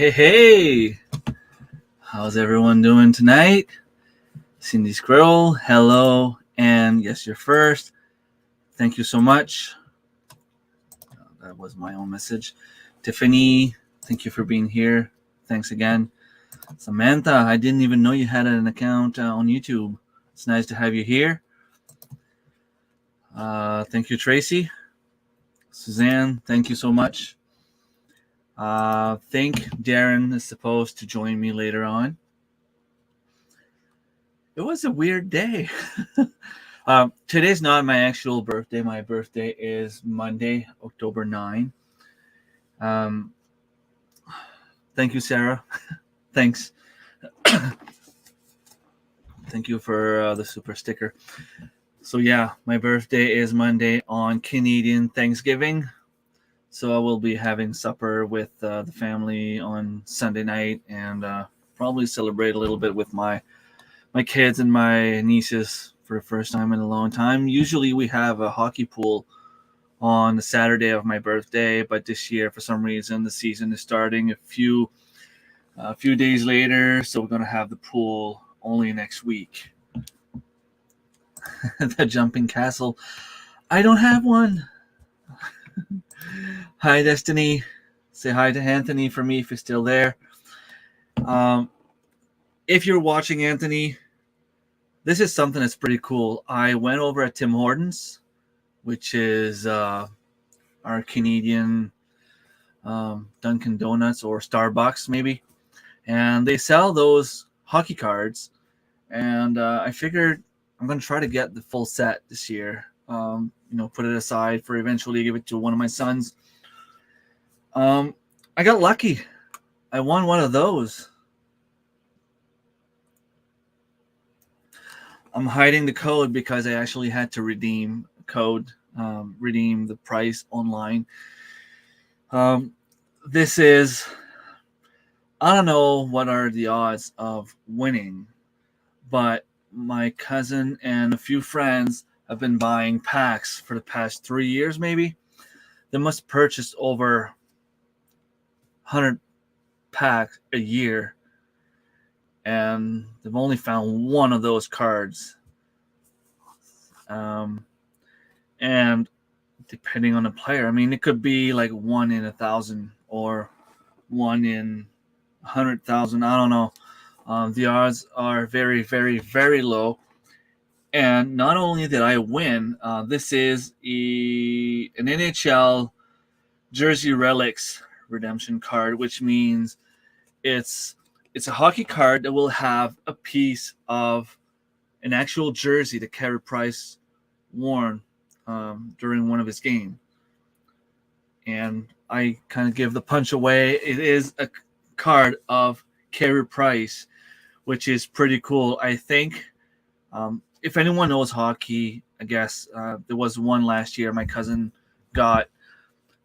Hey, how's everyone doing tonight? Cindy Squirrel, hello, and yes, you're first. Thank you so much. That was my own message. Tiffany, thank you for being here. Thanks again. Samantha, I didn't even know you had an account on YouTube. It's nice to have you here. Thank you, Tracy. Suzanne, thank you so much. Think Darren is supposed to join me later on. It was a weird day. Today's not my actual birthday. My birthday is Monday, October 9. Thank you, Sarah. Thanks. Thank you for the super sticker. So yeah, my birthday is Monday on Canadian Thanksgiving. So I will be having supper with the family on Sunday night and probably celebrate a little bit with my kids and my nieces for the first time in a long time. Usually we have a hockey pool on the Saturday of my birthday, but this year for some reason the season is starting a few days later, so we're going to have the pool only next week. The jumping castle. I don't have one. Hi, Destiny. Say hi to Anthony for me if you're still there. If you're watching, Anthony, this is something that's pretty cool. I went over at Tim Hortons, which is our Canadian Dunkin' Donuts or Starbucks maybe, and they sell those hockey cards, and I figured I'm going to try to get the full set this year. Put it aside for eventually give it to one of my sons. I got lucky. I won one of those. I'm hiding the code because I actually had to redeem the price online. This is, I don't know what are the odds of winning, but my cousin and a few friends have been buying packs for the past 3 years, maybe. They must purchase over 100 packs a year, and they've only found one of those cards. And depending on the player, I mean, it could be like 1 in 1,000 or 1 in 100,000. I don't know. The odds are very, very, very low. And not only did I win, this is an NHL Jersey Relics redemption card, which means it's a hockey card that will have a piece of an actual jersey that Carey Price worn during one of his games. And I kind of give the punch away. It is a card of Carey Price, which is pretty cool. I think if anyone knows hockey, I guess there was one last year my cousin got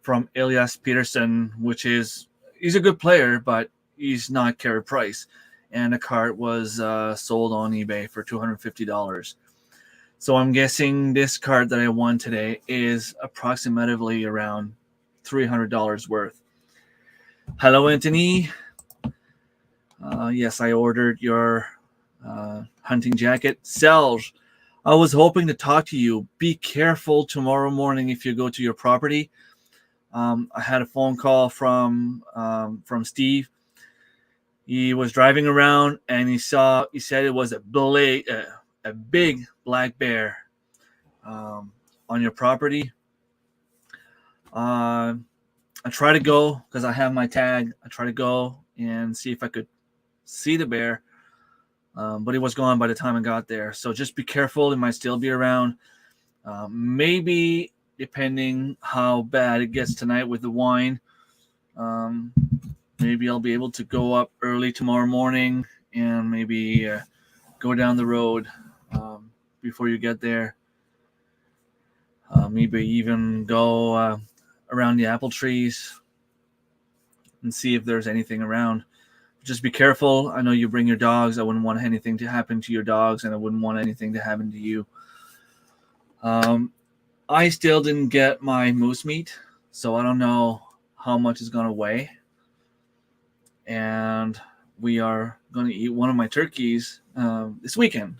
from Elias Peterson, he's a good player, but he's not Carey Price. And the card was sold on eBay for $250. So I'm guessing this card that I won today is approximately around $300 worth. Hello, Anthony. Yes, I ordered your hunting jacket. Serge, I was hoping to talk to you. Be careful tomorrow morning if you go to your property. I had a phone call from Steve. He was driving around and he said it was a big black bear on your property. I try to go because I have my tag. I try to go and see if I could see the bear, but he was gone by the time I got there. So just be careful. It might still be around. Maybe depending how bad it gets tonight with the wine, maybe I'll be able to go up early tomorrow morning and maybe go down the road before you get there. Maybe even go around the apple trees and see if there's anything around. Just be careful. I know you bring your dogs. I wouldn't want anything to happen to your dogs, and I wouldn't want anything to happen to you. I still didn't get my moose meat, so I don't know how much it's going to weigh. and we are going to eat one of my turkeys this weekend.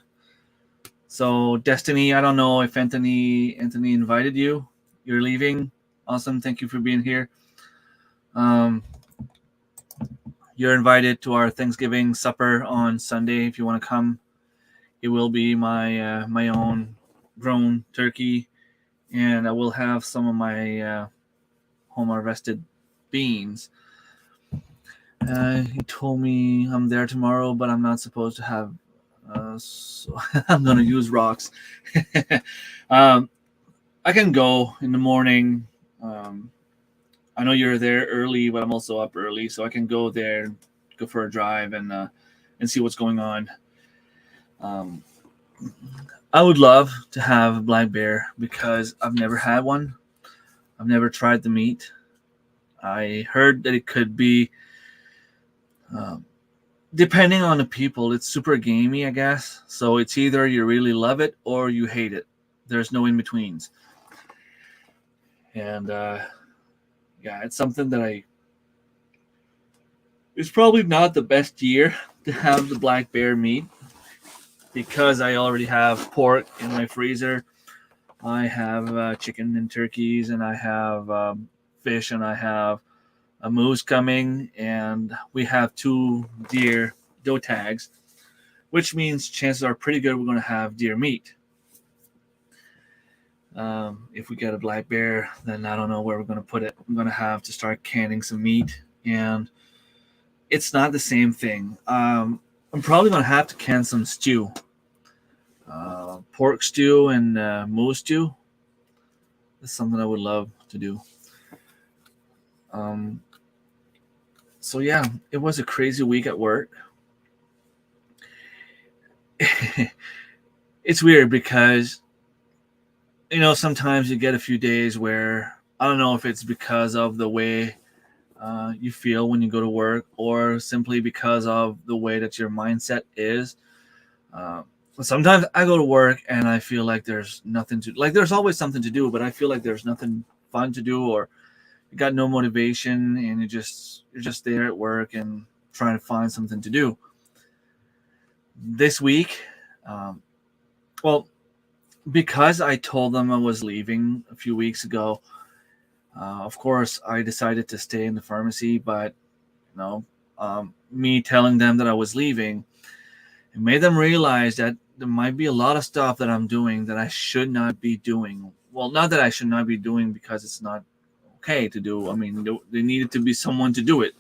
So Destiny, I don't know if Anthony invited you. You're leaving. Awesome. Thank you for being here. You're invited to our Thanksgiving supper on Sunday if you want to come. It will be my my own grown turkey, and I will have some of my home harvested beans. He told me I'm there tomorrow, but I'm not supposed to have. So I'm gonna use rocks. I can go in the morning. I know you're there early, but I'm also up early, so I can go there, go for a drive, and see what's going on. I would love to have a black bear because I've never had one. I've never tried the meat. I heard that it could be, depending on the people, it's super gamey, I guess. So it's either you really love it or you hate it. There's no in betweens. And yeah, it's something that it's probably not the best year to have the black bear meat because I already have pork in my freezer. I have chicken and turkeys, and I have fish, and I have a moose coming, and we have 2 deer doe tags, which means chances are pretty good we're going to have deer meat. If we get a black bear, then I don't know where we're going to put it. I'm going to have to start canning some meat, and it's not the same thing. I'm probably going to have to can some stew. Pork stew and moose stew. That's something I would love to do. So yeah, it was a crazy week at work. It's weird because, sometimes you get a few days where I don't know if it's because of the way you feel when you go to work or simply because of the way that your mindset is. Sometimes I go to work and I feel like there's nothing to, like there's always something to do, but I feel like there's nothing fun to do, or you got no motivation and you're just there at work and trying to find something to do. This week, well, because I told them I was leaving a few weeks ago, of course I decided to stay in the pharmacy, but me telling them that I was leaving, it made them realize that there might be a lot of stuff that I'm doing that I should not be doing. Well, not that I should not be doing because it's not okay to do. I mean, there needed to be someone to do it.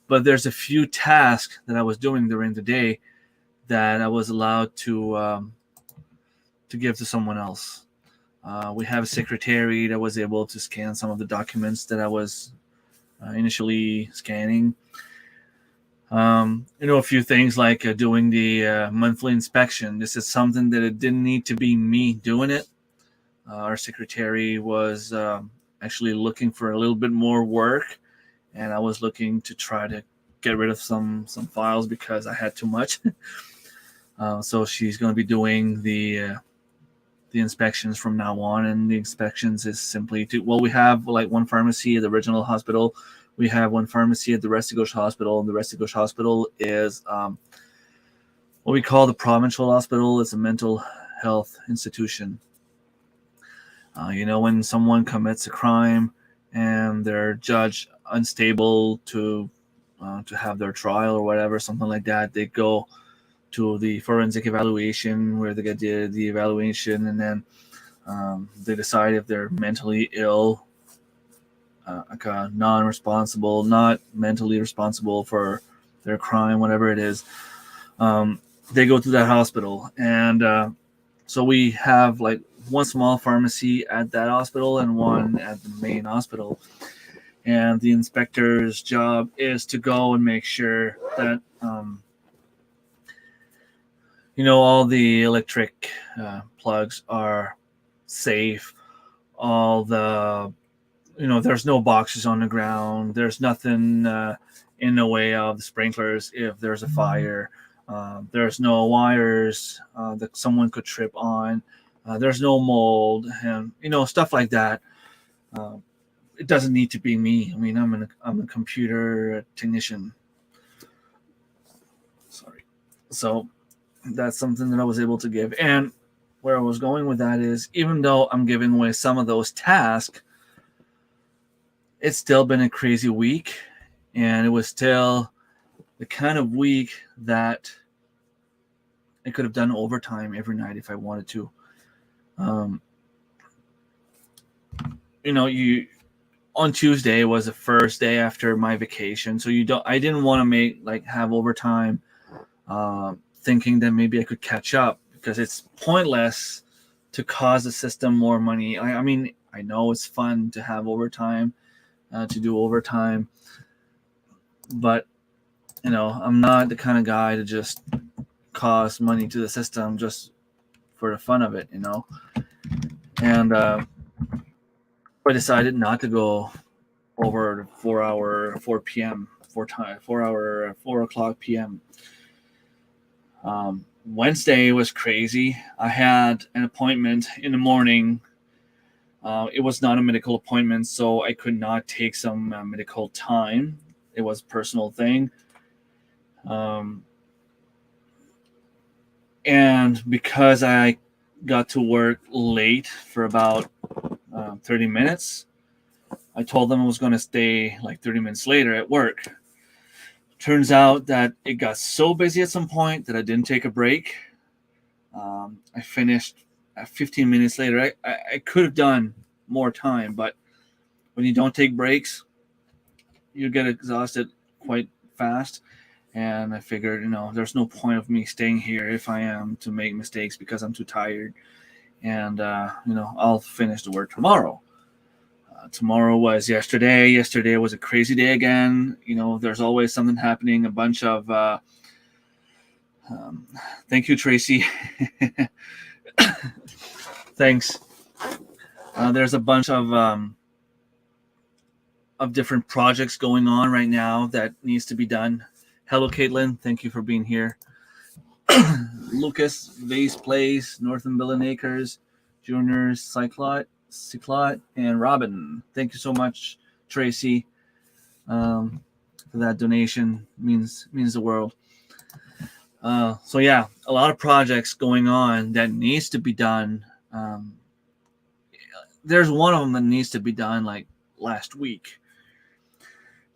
But there's a few tasks that I was doing during the day that I was allowed to give to someone else. We have a secretary that was able to scan some of the documents that I was initially scanning. A few things like doing the monthly inspection. This is something that it didn't need to be me doing it. Our secretary was actually looking for a little bit more work, and I was looking to try to get rid of some files because I had too much. So she's going to be doing the inspections from now on, and the inspections is simply we have like one pharmacy at the original hospital. We have one pharmacy at the Restigouche Hospital, and the Restigouche Hospital is what we call the provincial hospital. It's a mental health institution. When someone commits a crime and they're judged unstable to have their trial or whatever, something like that, they go to the forensic evaluation where they get the evaluation, and then they decide if they're mentally ill, non-responsible, not mentally responsible for their crime, whatever it is. They go to that hospital, and so we have like one small pharmacy at that hospital and one at the main hospital. And the inspector's job is to go and make sure that all the electric plugs are safe. All the there's no boxes on the ground. There's nothing in the way of the sprinklers if there's a fire. There's no wires that someone could trip on. There's no mold, and stuff like that. It doesn't need to be me. I mean, I'm a computer technician. So that's something that I was able to give. And where I was going with that is, even though I'm giving away some of those tasks, it's still been a crazy week, and it was still the kind of week that I could have done overtime every night if I wanted to. You on Tuesday was the first day after my vacation, so I didn't want to have overtime, thinking that maybe I could catch up, because it's pointless to cause the system more money. I mean, I know it's fun to have overtime, to do overtime, but I'm not the kind of guy to just cost money to the system just for the fun of it, And I decided not to go over 4 p.m. 4 o'clock p.m. Wednesday was crazy. I had an appointment in the morning. It was not a medical appointment, so I could not take some medical time. It was a personal thing. And because I got to work late for about 30 minutes, I told them I was going to stay like 30 minutes later at work. Turns out that it got so busy at some point that I didn't take a break. I finished 15 minutes later. I could have done more time, but when you don't take breaks, you get exhausted quite fast. And I figured, there's no point of me staying here if I am to make mistakes because I'm too tired. And, I'll finish the work tomorrow. Tomorrow was yesterday. Yesterday was a crazy day again. There's always something happening. A bunch of, thank you, Tracy. Thanks. There's a bunch of different projects going on right now that needs to be done. Hello, Caitlin. Thank you for being here. Lucas, Vase Place, Northern Acres, Junior, Cyclot, and Robin. Thank you so much, Tracy, for that donation. Means the world. So yeah, a lot of projects going on that needs to be done. There's one of them that needs to be done like last week.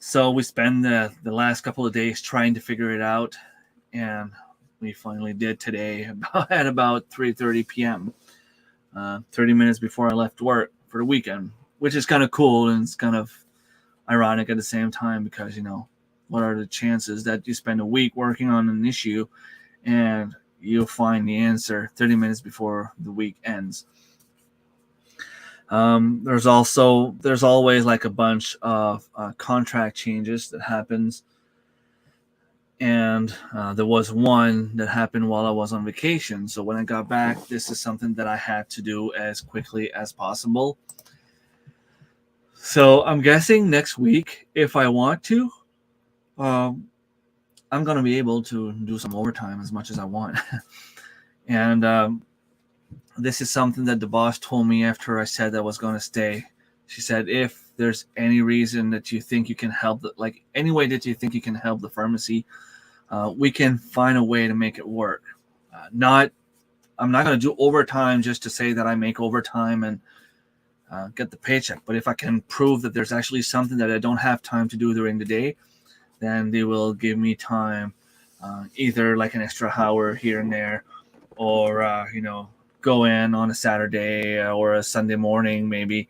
So we spent the last couple of days trying to figure it out, and we finally did today at about 3:30 p.m. 30 minutes before I left work for the weekend, which is kind of cool, and it's kind of ironic at the same time because, what are the chances that you spend a week working on an issue and you'll find the answer 30 minutes before the week ends? There's always like a bunch of contract changes that happens. And there was one that happened while I was on vacation. So when I got back, this is something that I had to do as quickly as possible. So I'm guessing next week, if I want to, I'm going to be able to do some overtime as much as I want. And this is something that the boss told me after I said I was going to stay. She said, if there's any reason that you think you can help, any way that you think you can help the pharmacy, we can find a way to make it work. I'm not going to do overtime just to say that I make overtime and get the paycheck. But if I can prove that there's actually something that I don't have time to do during the day, then they will give me time, either like an extra hour here and there, or, go in on a Saturday or a Sunday morning, maybe.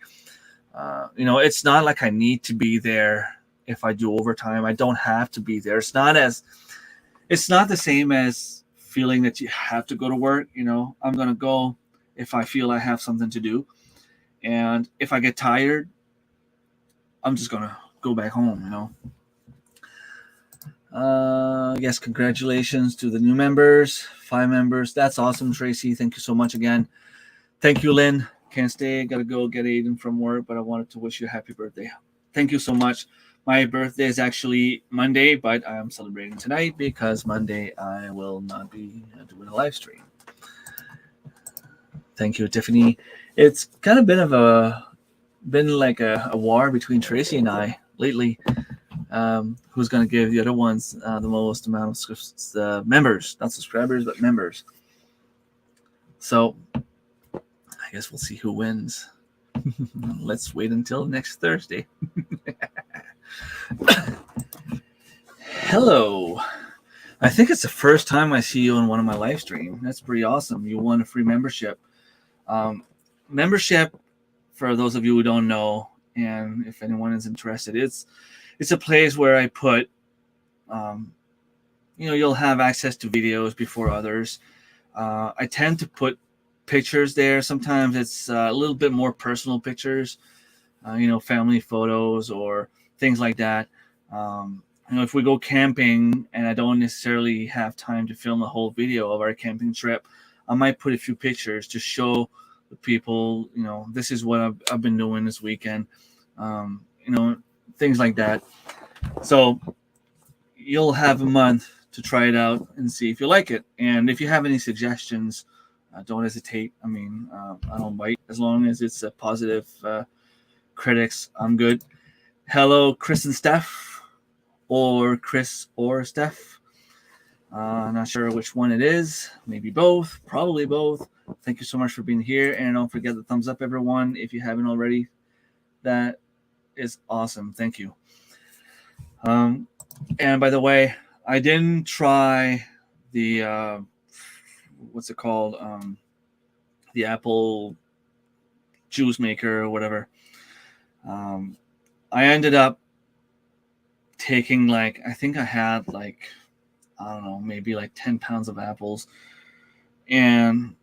It's not like I need to be there if I do overtime. I don't have to be there. It's not the same as feeling that you have to go to work. I'm going to go if I feel I have something to do. And if I get tired, I'm just going to go back home, Yes, congratulations to the new members, 5 members. That's awesome, Tracy. Thank you so much again. Thank you, Lynn. Can't stay. Got to go get Aiden from work, but I wanted to wish you a happy birthday. Thank you so much. My birthday is actually Monday, but I'm celebrating tonight because Monday I will not be doing a live stream. Thank you, Tiffany. It's kind of been like a war between Tracy and I lately. who's going to give the other ones the most amount of members, not subscribers, but members. So I guess we'll see who wins. Let's wait until next Thursday. Hello. I think it's the first time I see you on one of my live streams. That's pretty awesome. You won a free membership. Membership, for those of you who don't know, and if anyone is interested, it's a place where I put, you'll have access to videos before others. I tend to put pictures there. Sometimes it's a little bit more personal pictures, family photos or things like that. If we go camping and I don't necessarily have time to film a whole video of our camping trip, I might put a few pictures to show the people, this is what I've been doing this weekend, things like that. So you'll have a month to try it out and see if you like it. And if you have any suggestions, don't hesitate. I mean, I don't bite as long as it's a positive critics. I'm good. Hello, Chris and Steph. Or Chris or Steph. I'm not sure which one it is. Maybe both. Probably both. Thank you so much for being here. And don't forget the thumbs up, everyone, if you haven't already. That is awesome. Thank you. And by the way, I didn't try the, what's it called? The apple juice maker or whatever. I ended up taking I think I had I don't know, maybe 10 pounds of apples, and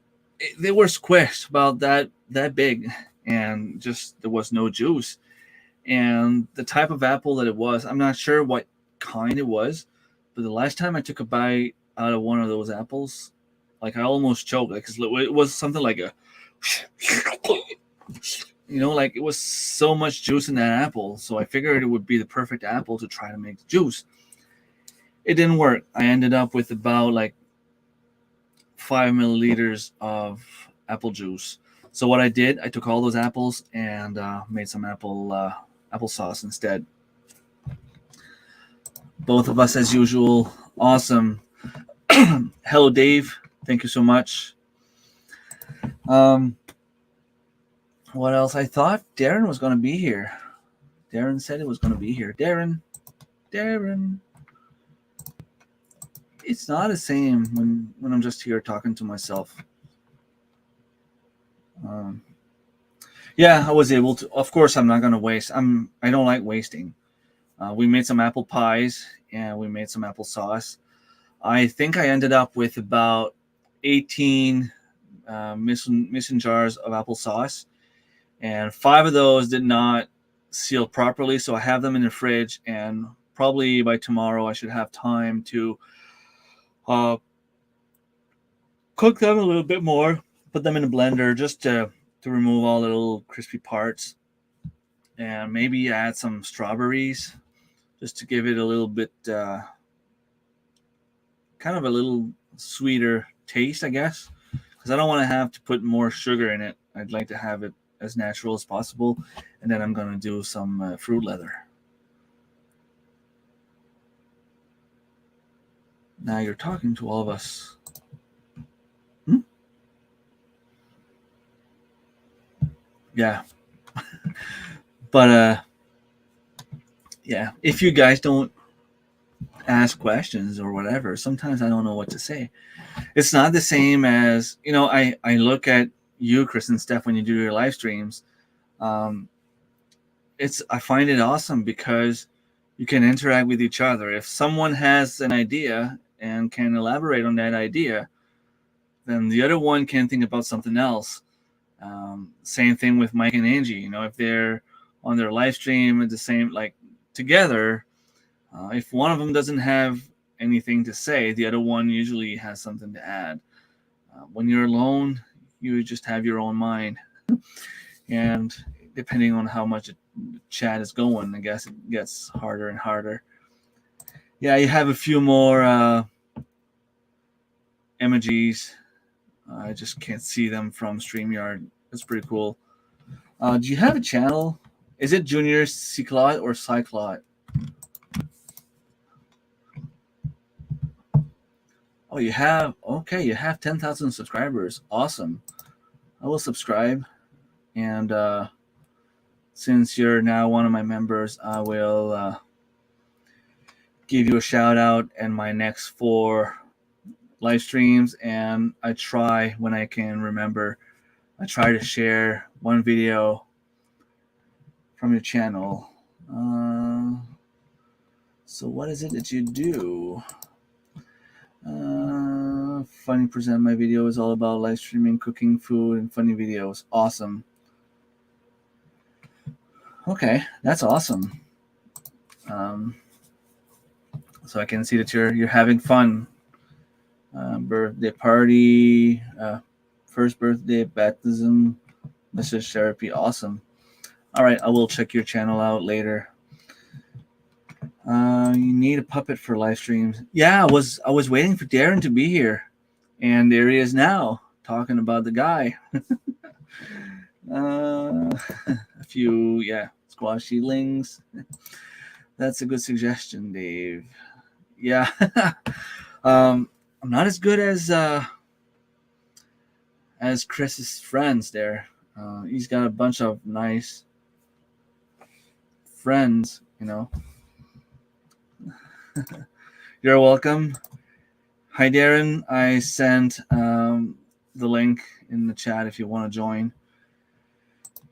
they were squished about that big, and just there was no juice. And the type of apple that it was, I'm not sure what kind it was, but the last time I took a bite out of one of those apples, I almost choked, because it was something like a it was so much juice in that apple. So I figured it would be the perfect apple to try to make the juice. It didn't work. I ended up with about 5 milliliters of apple juice. So what I did, I took all those apples and made some applesauce instead. Both of us, as usual, awesome. Hello, Dave. Thank you so much. What else? I thought Darren was going to be here. Darren said it was going to be here. Darren. It's not the same when I'm just here talking to myself. Yeah, I was able to. Of course, I'm not going to waste. I don't like wasting. We made some apple pies and we made some applesauce. I think I ended up with about 18 mason jars of applesauce. And 5 of those did not seal properly, so I have them in the fridge, and probably by tomorrow I should have time to cook them a little bit more, put them in a blender just to remove all the little crispy parts, and maybe add some strawberries just to give it a little bit kind of a little sweeter taste, I guess, because I don't want to have to put more sugar in it. I'd like to have it as natural as possible. And then I'm going to do some fruit leather. Now you're talking to all of us. Yeah. But yeah, if you guys don't ask questions or whatever, sometimes I don't know what to say. It's not the same as, I look at you, Chris and Steph, when you do your live streams. I find it awesome because you can interact with each other. If someone has an idea and can elaborate on that idea, then the other one can think about something else. Same thing with Mike and Angie. If they're on their live stream at the same, together, if one of them doesn't have anything to say, the other one usually has something to add. When you're alone, you just have your own mind. And depending on how much the chat is going, I guess it gets harder and harder. Yeah, you have a few more emojis. I just can't see them from StreamYard. That's pretty cool. Do you have a channel? Is it Junior Cyclot or Cyclot? Oh, you have, okay, you have 10,000 subscribers. Awesome. I will subscribe. And since you're now one of my members, I will give you a shout out in my next 4 live streams. And I try, when I can remember, I try to share one video from your channel. So what is it that you do? Funny present. My video is all about live streaming, cooking food, and funny videos. Awesome. Okay, that's awesome. So I can see that you're having fun. Birthday party, first birthday, baptism, message therapy. Awesome. All right, I will check your channel out later. You need a puppet for live streams. Yeah, I was waiting for Darren to be here, and there he is now talking about the guy. A few, squash seedlings. That's a good suggestion, Dave. Yeah. I'm not as good as Chris's friends there. He's got a bunch of nice friends, you know. You're welcome. Hi, Darren. I sent the link in the chat if you want to join.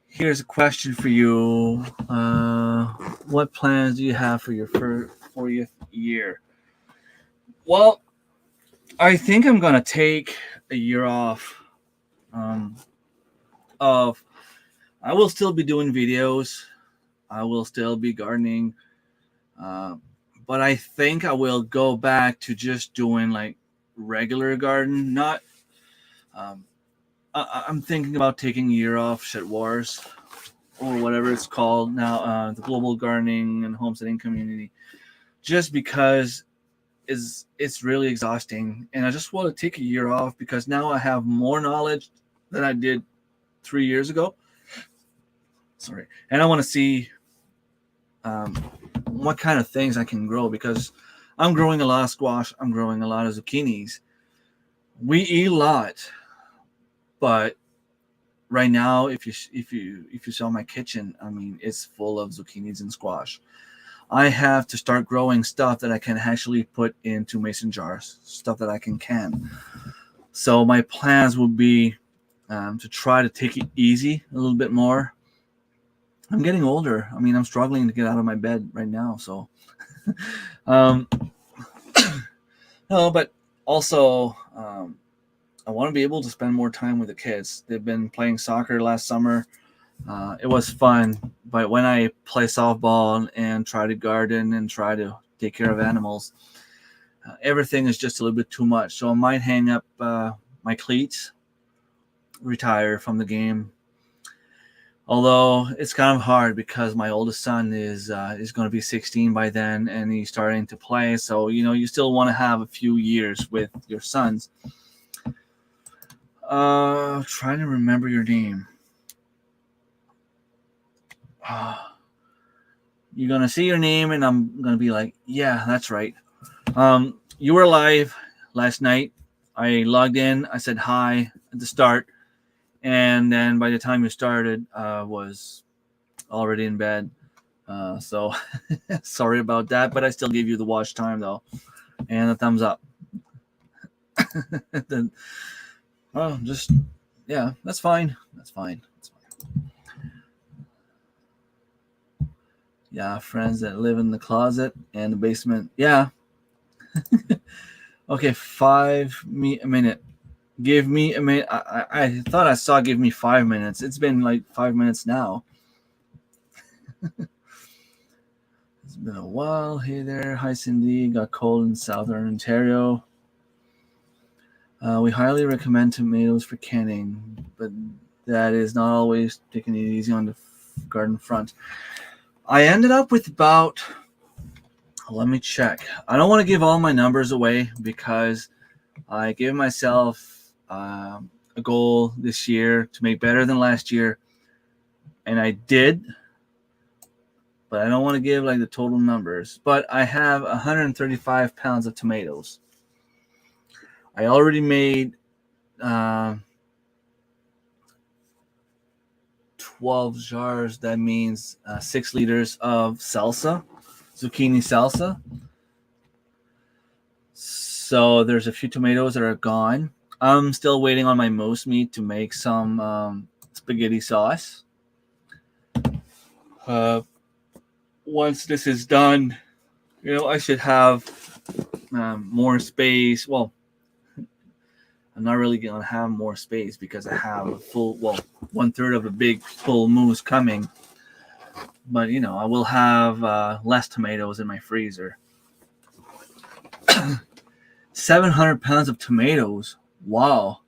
Here's a question for you. What plans do you have for your 40th year? Well, I think I'm going to take a year off. I will still be doing videos. I will still be gardening. But I think I will go back to just doing like regular garden. Not. I'm thinking about taking a year off Shit Wars or whatever it's called now, the global gardening and homesteading community, just because it's really exhausting, and I just want to take a year off because now I have more knowledge than I did 3 years ago. Sorry, and I want to see what kind of things I can grow, because I'm growing a lot of squash. I'm growing a lot of zucchinis. We eat a lot, but right now, if you saw my kitchen, I mean, it's full of zucchinis and squash. I have to start growing stuff that I can actually put into mason jars, stuff that I can. So my plans will be to try to take it easy a little bit more. I'm getting older. I mean, I'm struggling to get out of my bed right now. So, no, but also I want to be able to spend more time with the kids. They've been playing soccer last summer. It was fun, but when I play softball and try to garden and try to take care of animals, everything is just a little bit too much. So I might hang up my cleats, retire from the game. Although it's kind of hard because my oldest son is going to be 16 by then, and he's starting to play. So you still want to have a few years with your sons. Trying to remember your name. You're gonna see your name, and I'm gonna be like, yeah, that's right. You were live last night. I logged in. I said hi at the start, and then by the time you started, was already in bed. So sorry about that, but I still gave you the watch time though, and a thumbs up. Then, that's fine. That's fine. Yeah, friends that live in the closet and the basement. Yeah. Okay, give me a minute. I thought I saw give me 5 minutes. It's been like 5 minutes now. It's been a while. Hey there. Hi, Cindy. Got cold in southern Ontario. We highly recommend tomatoes for canning, but that is not always taking it easy on the garden front. I ended up with about, let me check. I don't want to give all my numbers away because I gave myself a goal this year to make better than last year, and I did, but I don't want to give like the total numbers. But I have 135 pounds of tomatoes. I already made 12 jars. That means 6 liters of salsa, zucchini salsa. So there's a few tomatoes that are gone. I'm still waiting on my moose meat to make some spaghetti sauce. Once this is done, I should have more space. Well, I'm not really going to have more space because I have a full, 1/3 of a big full moose coming. But, I will have less tomatoes in my freezer. 700 pounds of tomatoes. Wow.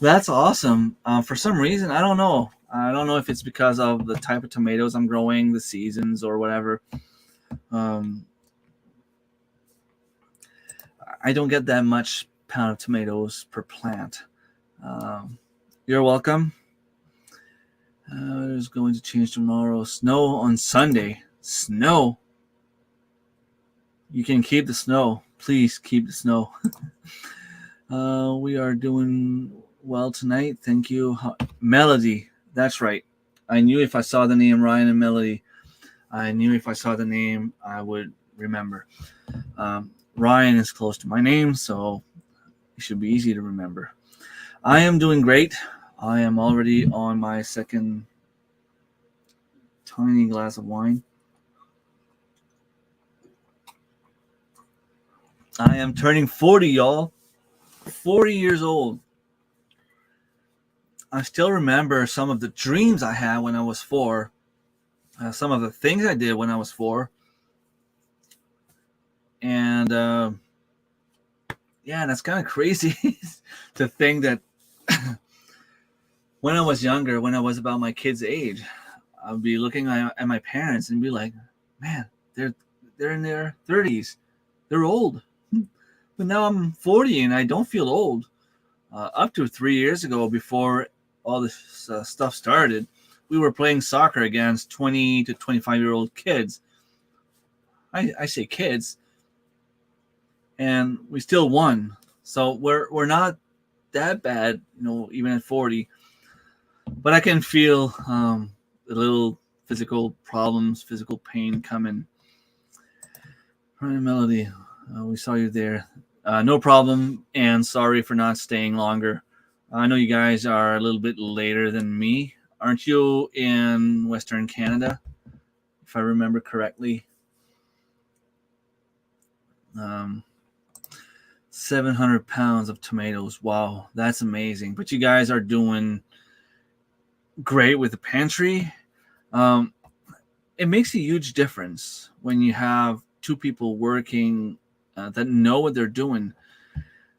That's awesome. For some reason, I don't know. I don't know if it's because of the type of tomatoes I'm growing, the seasons, or whatever. I don't get that much pound of tomatoes per plant. You're welcome. It's going to change tomorrow. Snow on Sunday. Snow. You can keep the snow. Please keep the snow. We are doing well tonight. Thank you. Melody. That's right. I knew if I saw the name Ryan and Melody, I knew if I saw the name, I would remember. Ryan is close to my name, so it should be easy to remember. I am doing great. I am already on my second tiny glass of wine. I am turning 40, y'all. 40 years old. I still remember some of the dreams I had when I was 4. Some of the things I did when I was 4. And that's kind of crazy to think that when I was younger, when I was about my kid's age, I'd be looking at my parents and be like, man, they're in their 30s. They're old. But now I'm 40 and I don't feel old. Up to 3 years ago, before all this stuff started, we were playing soccer against 20 to 25-year-old kids. I say kids. And we still won. So we're not that bad, even at 40. But I can feel the little physical problems, physical pain coming. All right, Melody, we saw you there. No problem, and sorry for not staying longer. I know you guys are a little bit later than me. Aren't you in Western Canada, if I remember correctly? 700 pounds of tomatoes. Wow, that's amazing. But you guys are doing great with the pantry. It makes a huge difference when you have 2 people working that know what they're doing.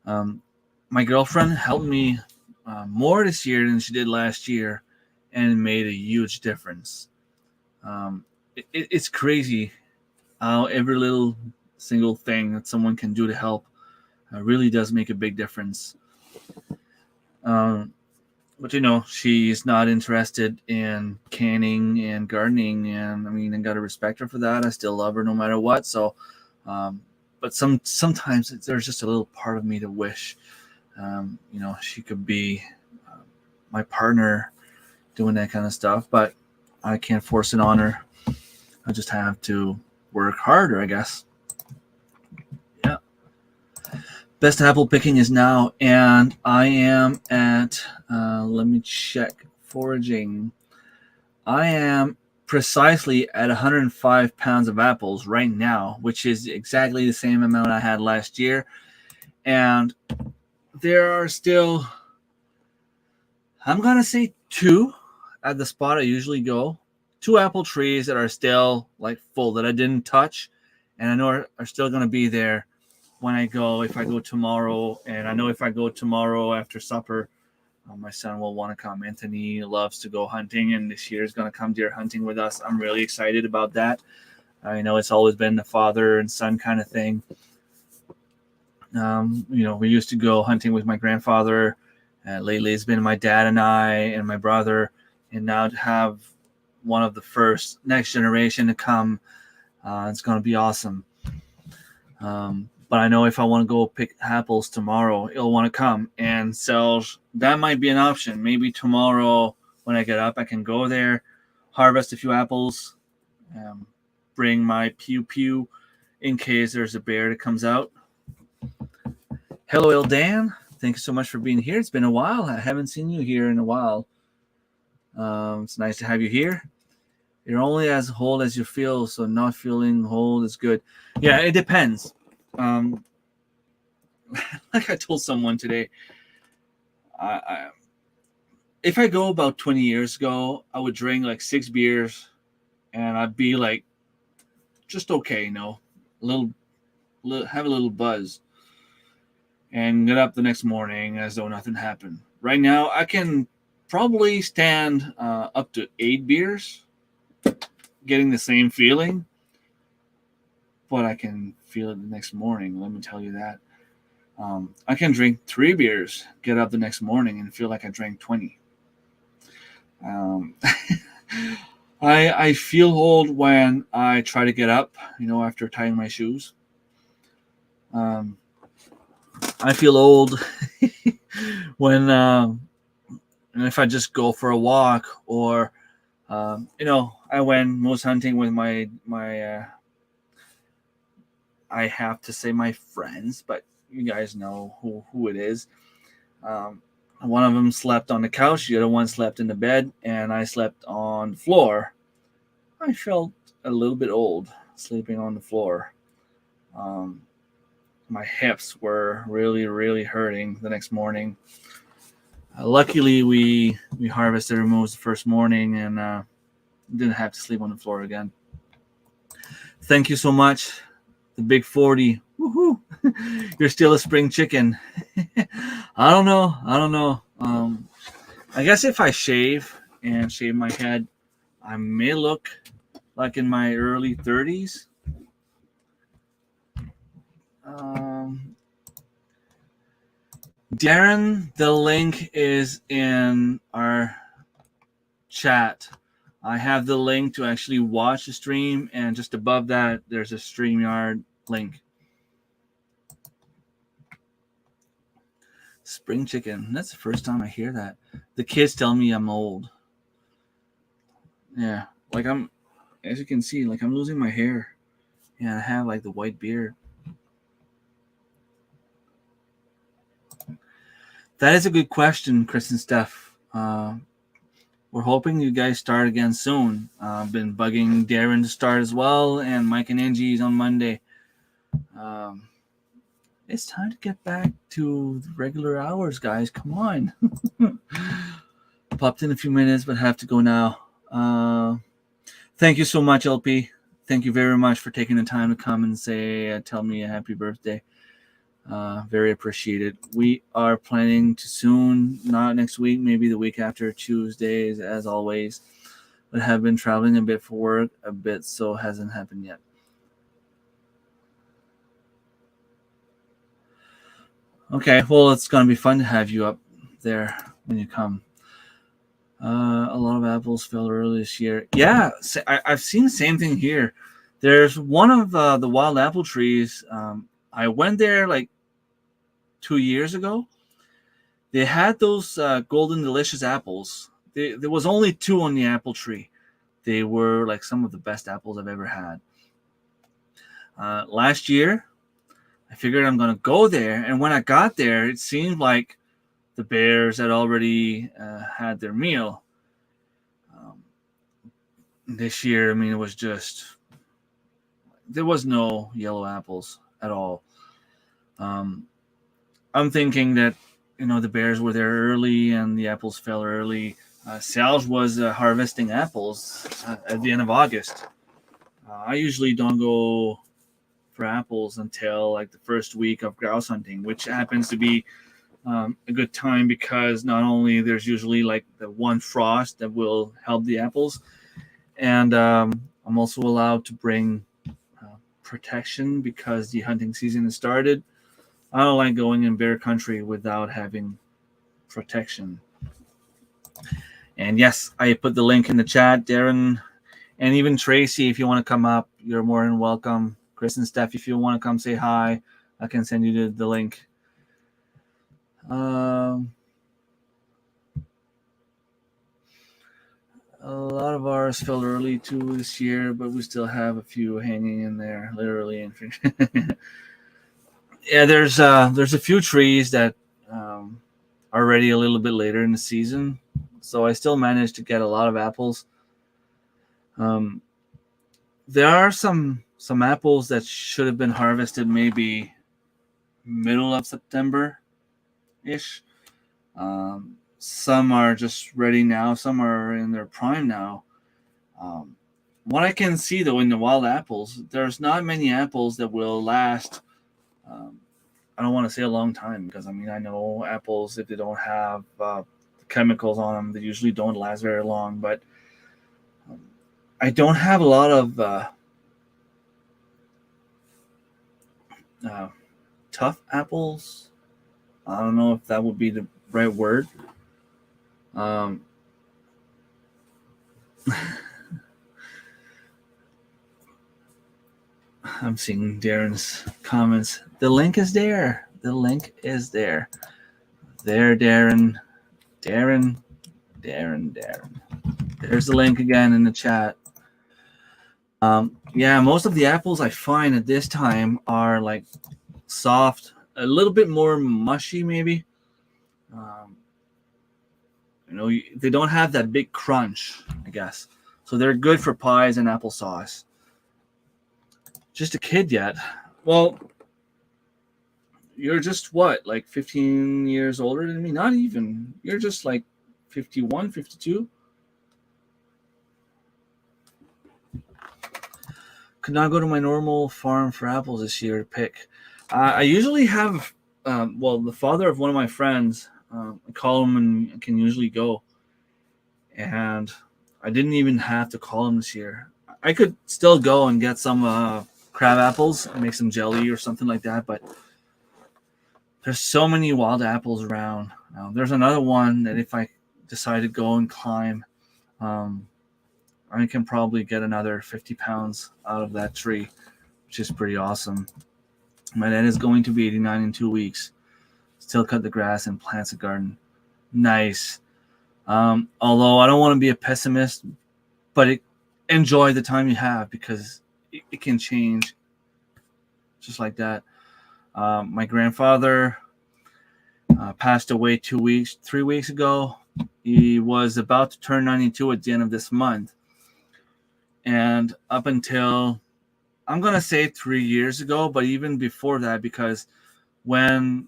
My girlfriend helped me more this year than she did last year, and it made a huge difference. It's crazy how every little single thing that someone can do to help really does make a big difference. But she's not interested in canning and gardening, and I gotta respect her for that. I still love her no matter what. So, but sometimes there's just a little part of me to wish, she could be my partner doing that kind of stuff. But I can't force it on her. I just have to work harder, I guess. Yeah. Best apple picking is now, and I am at, let me check, foraging. I am precisely at 105 pounds of apples right now, which is exactly the same amount I had last year. And there are still, I'm going to say 2 at the spot I usually go. 2 apple trees that are still full that I didn't touch, and I know are still going to be there when if I go tomorrow. And I know if I go tomorrow after supper, my son will want to come. Anthony loves to go hunting, and this year is going to come deer hunting with us. I'm really excited about that. I know it's always been the father and son kind of thing. We used to go hunting with my grandfather. Lately, it's been my dad and I and my brother. And now to have one of the first next generation to come, it's going to be awesome. But I know if I want to go pick apples tomorrow, it'll want to come. And so that might be an option. Maybe tomorrow when I get up, I can go there, harvest a few apples, bring my pew pew in case there's a bear that comes out. Hello, El Dan. Thank you so much for being here. It's been a while. I haven't seen you here in a while. It's nice to have you here. You're only as whole as you feel, so not feeling whole is good. Yeah, it depends. Like I told someone today, if I go about 20 years ago, I would drink like 6 beers, and I'd be like, just okay, you know, have a little buzz, and get up the next morning as though nothing happened. Right now, I can probably stand up to 8 beers, getting the same feeling, but I can feel it the next morning. Let me tell you that. I can drink 3 beers, get up the next morning, and feel like I drank 20. I feel old when I try to get up, you know, after tying my shoes. I feel old when if I just go for a walk, or you know, I went moose hunting with my I have to say my friends, but you guys know who it is. One of them slept on the couch, the other one slept in the bed, and I slept on the floor. I felt a little bit old sleeping on the floor. My hips were really hurting the next morning. Luckily, we harvested our moose the first morning and didn't have to sleep on the floor again. Thank you so much. The big 40. Woohoo! You're still a spring chicken. I don't know. I guess if I shave my head, I may look like in my early 30s. Darren, the link is in our chat. I have the link to actually watch the stream, and just above that, there's a StreamYard link. Spring chicken. That's the first time I hear that. The kids tell me I'm old. Yeah, like as you can see, like I'm losing my hair. Yeah, I have like the white beard. That is a good question, Chris and Steph. We're hoping you guys start again soon. I've been bugging Darren to start as well, and Mike and Angie's on Monday. It's time to get back to the regular hours, guys. Come on. Popped in a few minutes, but have to go now. Thank you so much, LP. Thank you very much for taking the time to come and tell me a happy birthday. Very appreciated. We are planning to soon, not next week, maybe the week after, Tuesdays, as always. But have been traveling a bit for work, so hasn't happened yet. Okay, well, it's going to be fun to have you up there when you come. A lot of apples fell early this year. Yeah, I've seen the same thing here. There's one of the wild apple trees. I went there like 2 years ago. They had those golden delicious apples. There was only 2 on the apple tree. They were like some of the best apples I've ever had. Last year, I figured I'm going to go there. And when I got there, it seemed like the bears had already had their meal. This year, I mean, it was just, there was no yellow apples at all. I'm thinking that, you know, the bears were there early and the apples fell early. Salge was harvesting apples at the end of August. I usually don't go for apples until like the first week of grouse hunting, which happens to be a good time because not only there's usually like the one frost that will help the apples, and I'm also allowed to bring protection because the hunting season has started. I don't like going in bear country without having protection. And yes, I put the link in the chat, Darren, and even Tracy, if you want to come up, you're more than welcome. Chris and Steph, if you want to come say hi, I can send you the link. A lot of ours fell early too this year, but we still have a few hanging in there, literally. Yeah, there's a few trees that are ready a little bit later in the season, so I still managed to get a lot of apples. Um, there are some apples that should have been harvested maybe middle of September ish. Some are just ready now. Some are in their prime now. Um, what I can see though in the wild apples, there's not many apples that will last. Um, I don't want to say a long time because I mean I know apples if they don't have chemicals on them, they usually don't last very long. But um, I don't have a lot of uh, tough apples. I don't know if that would be the right word. Um, I'm seeing Darren's comments. The link is there. The link is there. There, Darren. Darren. There's the link again in the chat. Yeah, most of the apples I find at this time are like soft, a little bit more mushy, maybe. They don't have that big crunch, I guess. So they're good for pies and applesauce. Just a kid yet? Well, you're just what, like 15 years older than me? Not even. You're just like 51, 52. Could not go to my normal farm for apples this year to pick. I usually have, the father of one of my friends, I call him and can usually go. And I didn't even have to call him this year. I could still go and get some crab apples and make some jelly or something like that, but there's so many wild apples around. There's another one that if I decide to go and climb, I can probably get another 50 pounds out of that tree, which is pretty awesome. My dad is going to be 89 in 2 weeks. Still cut the grass and plants a garden. Nice. Although I don't want to be a pessimist, but enjoy the time you have because it can change just like that. My grandfather passed away 3 weeks ago. He was about to turn 92 at the end of this month. And up until, I'm going to say 3 years ago, but even before that, because when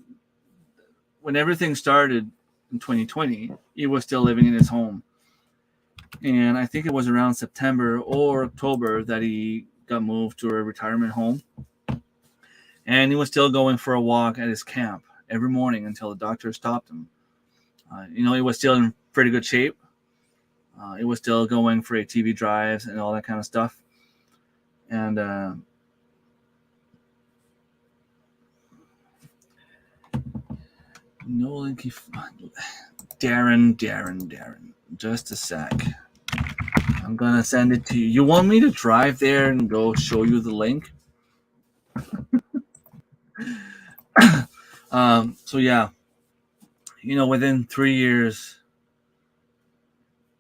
everything started in 2020, he was still living in his home. And I think it was around September or October that he got moved to a retirement home. And he was still going for a walk at his camp every morning until the doctor stopped him. He was still in pretty good shape. He was still going for ATV drives and all that kind of stuff. And no link. Darren. Just a sec. I'm going to send it to you. You want me to drive there and go show you the link? So yeah, within 3 years,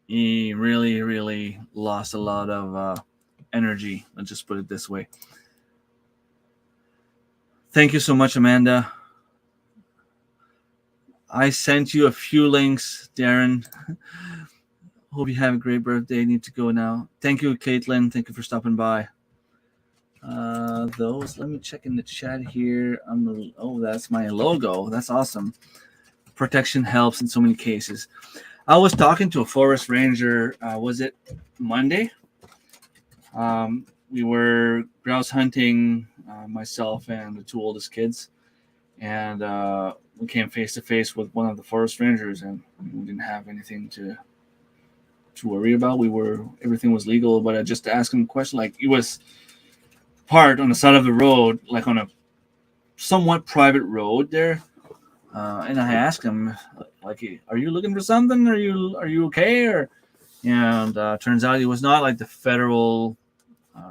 he really, really lost a lot of energy. Let's just put it this way. Thank you so much, Amanda. I sent you a few links, Darren. Hope you have a great birthday. Need to go now. Thank you, Caitlin. Thank you for stopping by. Let me check in the chat here. That's my logo. That's awesome. Protection helps in so many cases. I was talking to a forest ranger. Was it Monday? We were grouse hunting, myself and the two oldest kids, and we came face to face with one of the forest rangers, and we didn't have anything to worry about. Everything was legal, but I just asked him a question. Like, he was parked on the side of the road, like on a somewhat private road there, and I asked him, like, "Are you looking for something? Are you okay?" And turns out he was not like the federal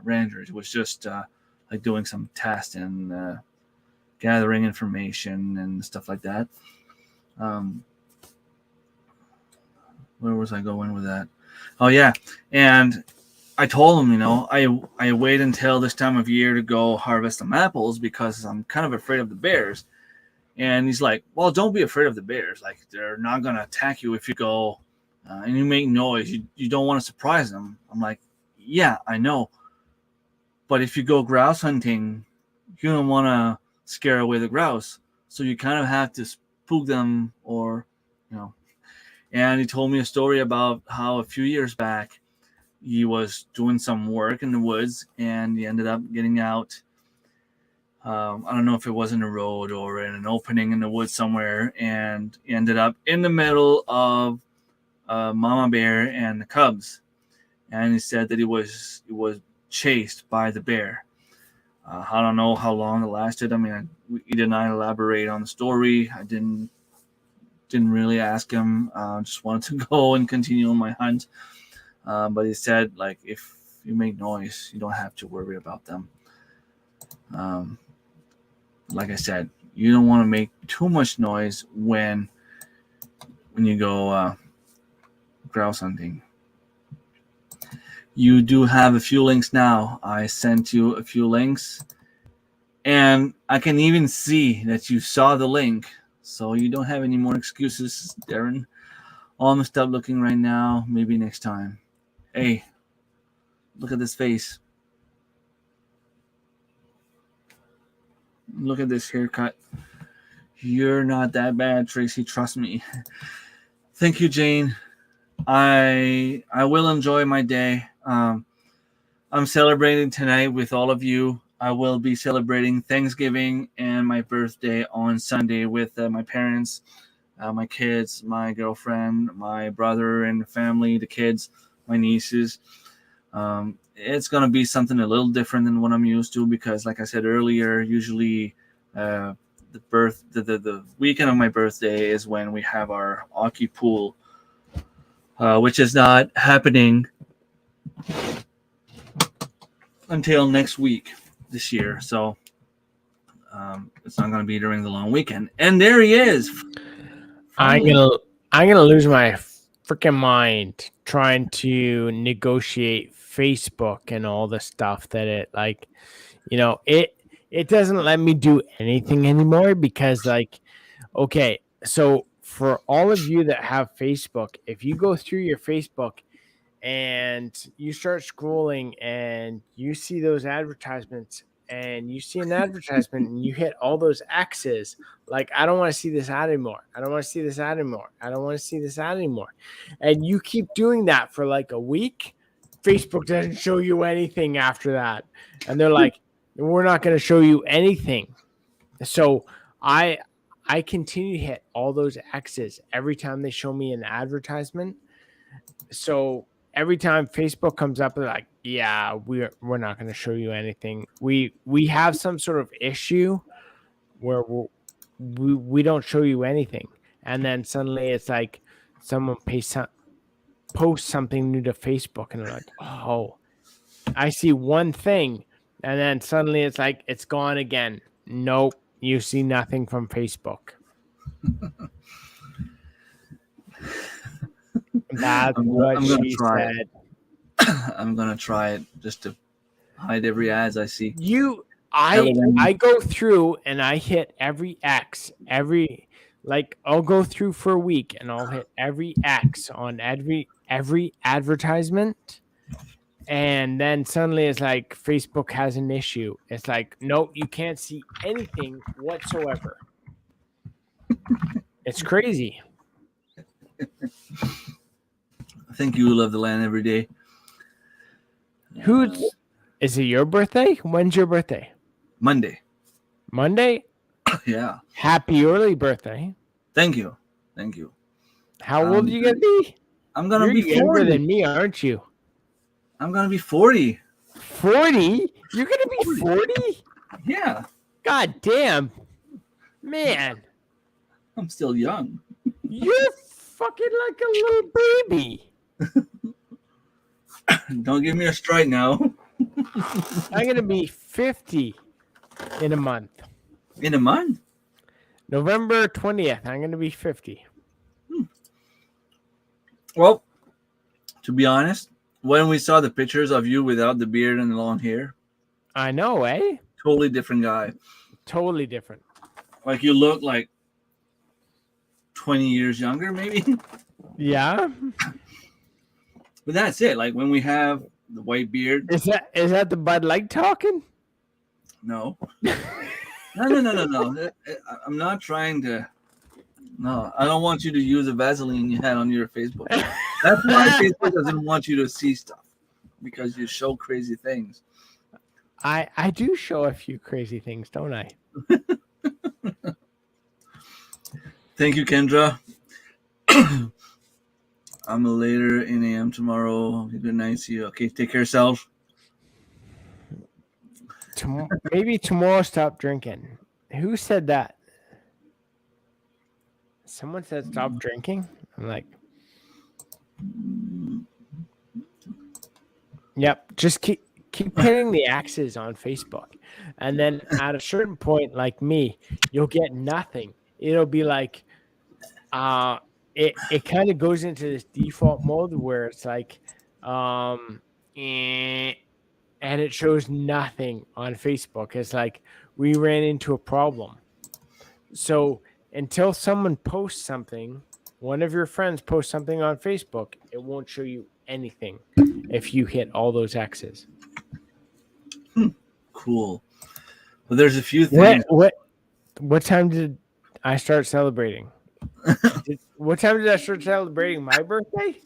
rangers. It was just like doing some tests, and gathering information and stuff like that. Where was I going with that? Oh yeah, and I told him, I wait until this time of year to go harvest some apples because I'm kind of afraid of the bears. And he's like, well, don't be afraid of the bears. Like, they're not going to attack you if you go and you make noise. You don't want to surprise them. I'm like, yeah, I know. But if you go grouse hunting, you don't want to scare away the grouse. So you kind of have to spook them or. And he told me a story about how a few years back he was doing some work in the woods and he ended up getting out. I don't know if it was in a road or in an opening in the woods somewhere, and he ended up in the middle of mama bear and the cubs. And he said that he was chased by the bear. I don't know how long it lasted. I mean, he did not elaborate on the story. I didn't really ask him. Just wanted to go and continue on my hunt. But he said, like, if you make noise, you don't have to worry about them. Like I said, you don't want to make too much noise when you go grouse hunting. You do have a few links now. I sent you a few links, and I can even see that you saw the link, so you don't have any more excuses, Darren. I'm gonna stop looking right now. Maybe next time. Hey, look at this face. Look at this haircut. You're not that bad, Tracy. Trust me. Thank you, Jane. I will enjoy my day. I'm celebrating tonight with all of you. I will be celebrating Thanksgiving and my birthday on Sunday with my parents, my kids, my girlfriend, my brother and the family, the kids, my nieces. It's going to be something a little different than what I'm used to because, like I said earlier, usually the weekend of my birthday is when we have our hockey pool, which is not happening until next week this year. So it's not going to be during the long weekend. And there he is. Finally. I'm gonna lose my freaking mind trying to negotiate Facebook and all the stuff that it doesn't let me do anything anymore because okay, so for all of you that have Facebook, if you go through your Facebook and you start scrolling and you see those advertisements and you see an advertisement and you hit all those X's, like, I don't want to see this ad anymore. I don't want to see this ad anymore. I don't want to see this ad anymore. And you keep doing that for like a week. Facebook doesn't show you anything after that. And they're like, we're not going to show you anything. So I continue to hit all those X's every time they show me an advertisement. So every time Facebook comes up, they're like, yeah, we're not going to show you anything. We have some sort of issue where we don't show you anything. And then suddenly it's like someone posts something new to Facebook and they're like, oh, I see one thing. And then suddenly it's like, it's gone again. Nope. You see nothing from Facebook. That's what she said. I'm gonna try it just to hide every ads I see. I go through and I hit every X, I'll go through for a week and I'll hit every X on every advertisement. And then suddenly it's like Facebook has an issue. It's like, no, you can't see anything whatsoever. It's crazy. I think you love the land every day. Is it your birthday? When's your birthday? Monday. Yeah. Happy early birthday. Thank you. How old are you going to be? I'm going to be 40. You're younger than me, aren't you? I'm going to be 40. 40? You're going to be 40? Yeah. God damn. Man. I'm still young. You're fucking like a little baby. Don't give me a strike now. I'm going to be 50 in a month. In a month? November 20th, I'm going to be 50. Well, to be honest, when we saw the pictures of you without the beard and the long hair, I know, eh? totally different guy. Totally different. Like you look like 20 years younger, maybe. Yeah. But that's it. Like when we have the white beard. Is that the Bud Light talking? No. No. I'm not trying to. No, I don't want you to use a Vaseline you had on your Facebook. That's why Facebook doesn't want you to see stuff, because you show crazy things. I do show a few crazy things, don't I? Thank you, Kendra. I'm later in AM tomorrow. Good night. See you. Okay, take care of yourself. Maybe tomorrow stop drinking. Who said that? Someone said stop drinking. I'm like, yep. Just keep hitting the X's on Facebook, and then at a certain point, like me, you'll get nothing. It'll be like, it kind of goes into this default mode where it's like, and it shows nothing on Facebook. It's like we ran into a problem. So until someone posts something, one of your friends posts something on Facebook, it won't show you anything if you hit all those X's. Cool. Well, there's a few things. What time did I start celebrating? What time did I start celebrating my birthday?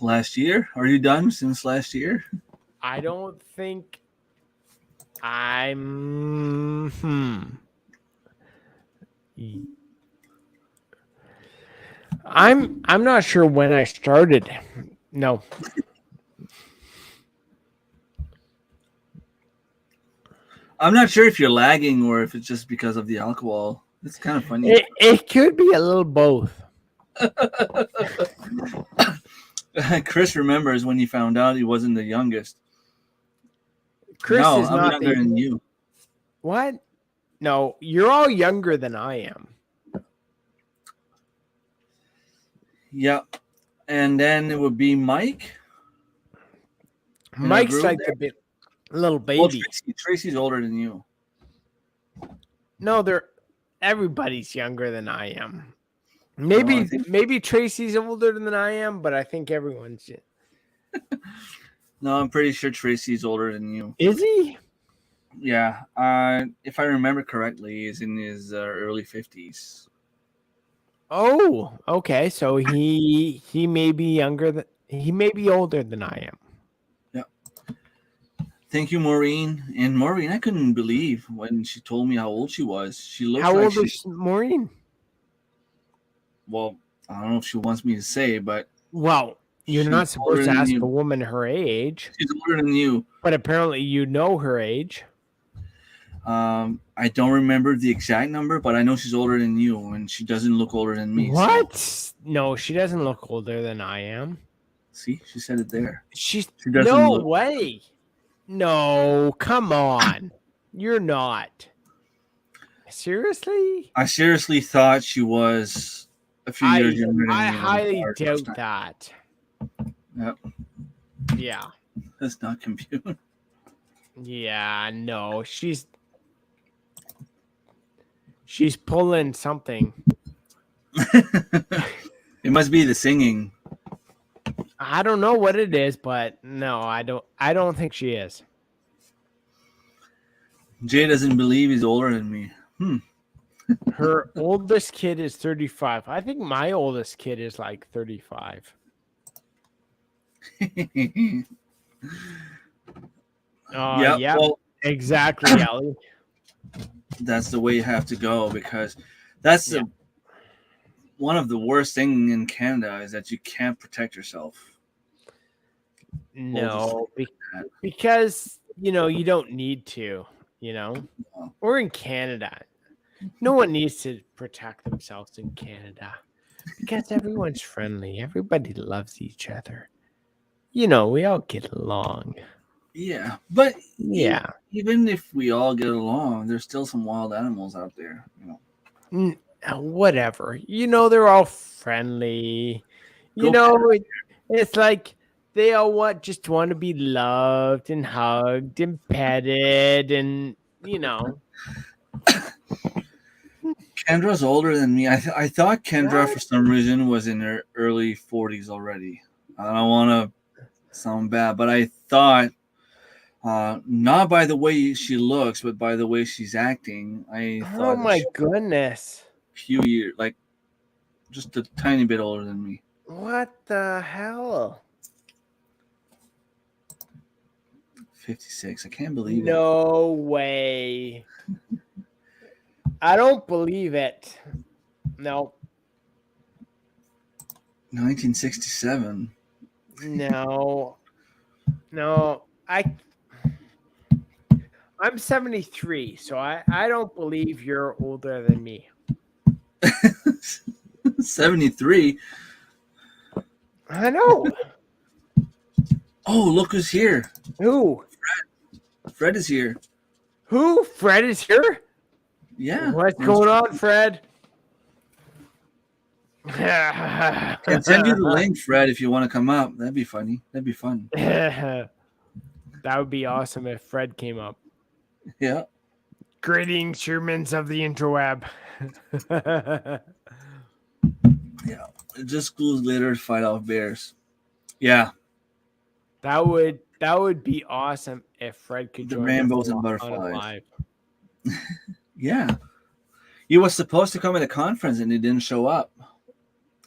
Last year? Are you done since last year? I don't think I'm. I'm not sure when I started. No. I'm not sure if you're lagging or if it's just because of the alcohol. It's kind of funny. It could be a little both. Chris remembers when he found out he wasn't the youngest. Chris no, is I'm not younger than you. What? No, you're all younger than I am. Yeah. And then it would be Mike. Mike's like the little baby. Well, Tracy's older than you. No, everybody's younger than I am. Maybe Tracy's older than I am, but I think everyone's. No, I'm pretty sure Tracy's older than you. Is he? Yeah. If I remember correctly, he's in his early 50s. Oh, okay. So he may be older than I am. Yeah. Thank you, Maureen. And Maureen, I couldn't believe when she told me how old she was. She looks how like old is Maureen? Well, I don't know if she wants me to say, but you're not supposed to ask a woman her age. She's older than you. But apparently you know her age. I don't remember the exact number, but I know she's older than you, and she doesn't look older than me. What? So. No, she doesn't look older than I am. See, she said it there. She doesn't way. No, come on. You're not. Seriously? I seriously thought she was a few years younger than you. I highly doubt that. Yep. Yeah. That's not compute. Yeah, no. She's pulling something. It must be the singing. I don't know what it is, but no, I don't think she is. Jay doesn't believe he's older than me. Her oldest kid is 35. I think my oldest kid is like 35. Yeah, well, exactly, Ellie. That's the way you have to go, because that's one of the worst things in Canada is that you can't protect yourself. No, because you don't need to. We're in Canada. No one needs to protect themselves in Canada because everyone's friendly. Everybody loves each other. We all get along. Yeah, but Yeah. even if we all get along, there's still some wild animals out there. Whatever. They're all friendly. You Go pet. know, it's like they all just want to be loved and hugged and petted and Kendra's older than me. I thought Kendra for some reason was in her early 40s already. I don't want to sound bad, but I thought not by the way she looks, but by the way she's acting. I Oh thought that my she was goodness. a few years, like just a tiny bit older than me. What the hell? 56. I can't believe it. No way. I don't believe it. No. 1967. No. I'm 73, so I don't believe you're older than me. 73. I know. Oh, look who's here. Who? Fred is here. Who? Fred is here? Yeah. What's going on, Fred? I can send you the link, Fred, if you want to come up. That'd be funny. That'd be fun. That would be awesome if Fred came up. Yeah. Greetings, humans of the interweb. Yeah. Just schools later to fight off bears. Yeah. That would be awesome if Fred could The join rainbows us and on butterflies. live. Yeah. He was supposed to come at a conference and he didn't show up.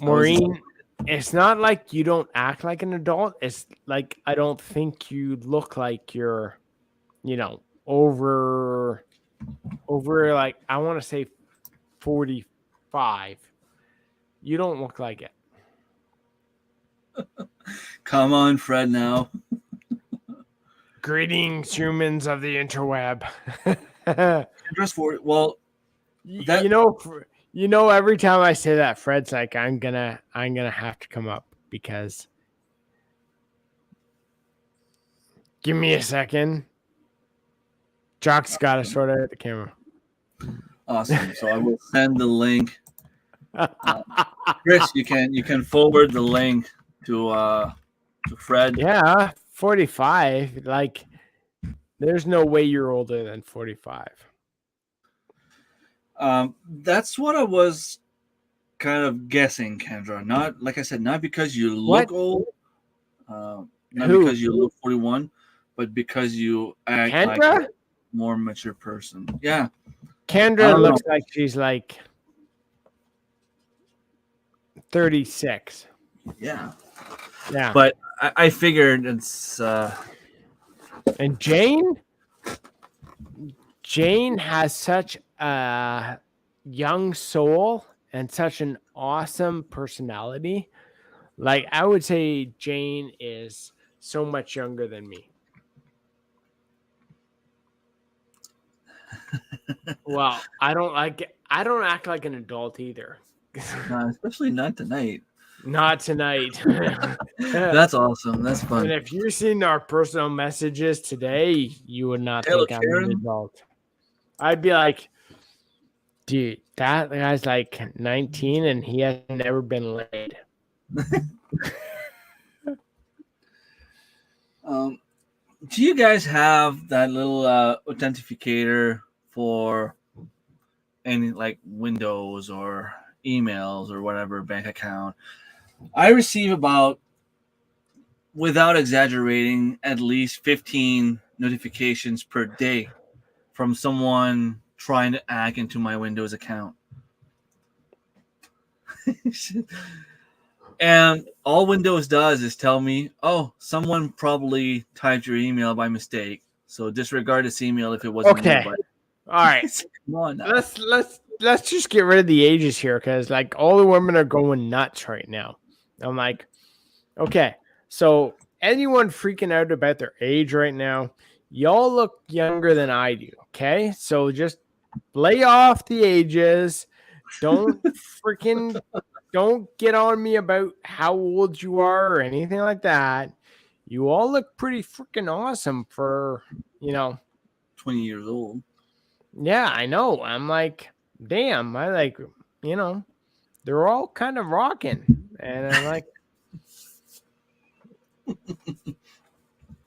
Maureen, it's not like you don't act like an adult. It's like I don't think you look like you're, over like I want to say 45. You don't look like it. Come on, Fred, now. Greetings, humans of the interweb. Well, every time I say that, Fred's like, I'm gonna have to come up because. Give me a second. Jock's got to sort out the camera. Awesome. So I will send the link. Chris, you can forward the link to Fred. Yeah, 45. Like, there's no way you're older than 45. That's what I was kind of guessing, Kendra. Not like I said, not because you look old, not because you look 41, but because you act Kendra? like a more mature person. Yeah. Kendra looks like she's like 36. Yeah. Yeah. But I figured it's and Jane has such a young soul and such an awesome personality. Like, I would say Jane is so much younger than me. Well, I don't act like an adult either. especially not tonight. Not tonight. That's awesome. That's fun. And if you've seen our personal messages today, you would not think I'm an adult. I'd be like, dude, that guy's like 19 and he has never been laid. Do you guys have that little authenticator for any like Windows or emails or whatever, bank account? I receive about, without exaggerating, at least 15 notifications per day from someone trying to hack into my Windows account. And all Windows does is tell me, oh, someone probably typed your email by mistake, so disregard this email if it wasn't okay. You. All right. Come on now. Let's just get rid of the ages here, because like all the women are going nuts right now. I'm like, okay, so anyone freaking out about their age right now, y'all look younger than I do. Okay, so just lay off the ages. Don't get on me about how old you are or anything like that. you all look pretty freaking awesome for, 20 years old. Yeah, I know. I'm like, damn, I like, they're all kind of rocking. And I'm like,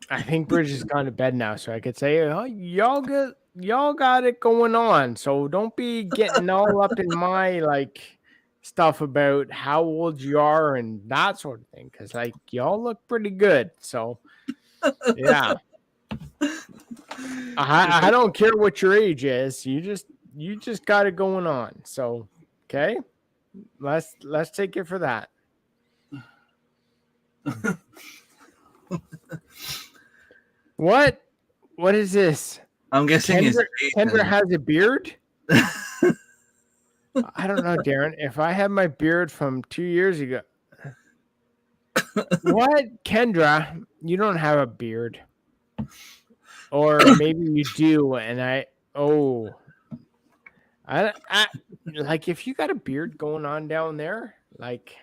I think we're just gone to bed now, so I could say, oh, y'all got it going on. So don't be getting all up in my like stuff about how old you are and that sort of thing. Cause like y'all look pretty good. So yeah. I don't care what your age is. You just got it going on. So okay. Let's take it for that. What is this? I'm guessing Kendra has a beard. I don't know, Darren. If I had my beard from 2 years ago, what, Kendra? You don't have a beard, or maybe you do, and I like if you got a beard going on down there, like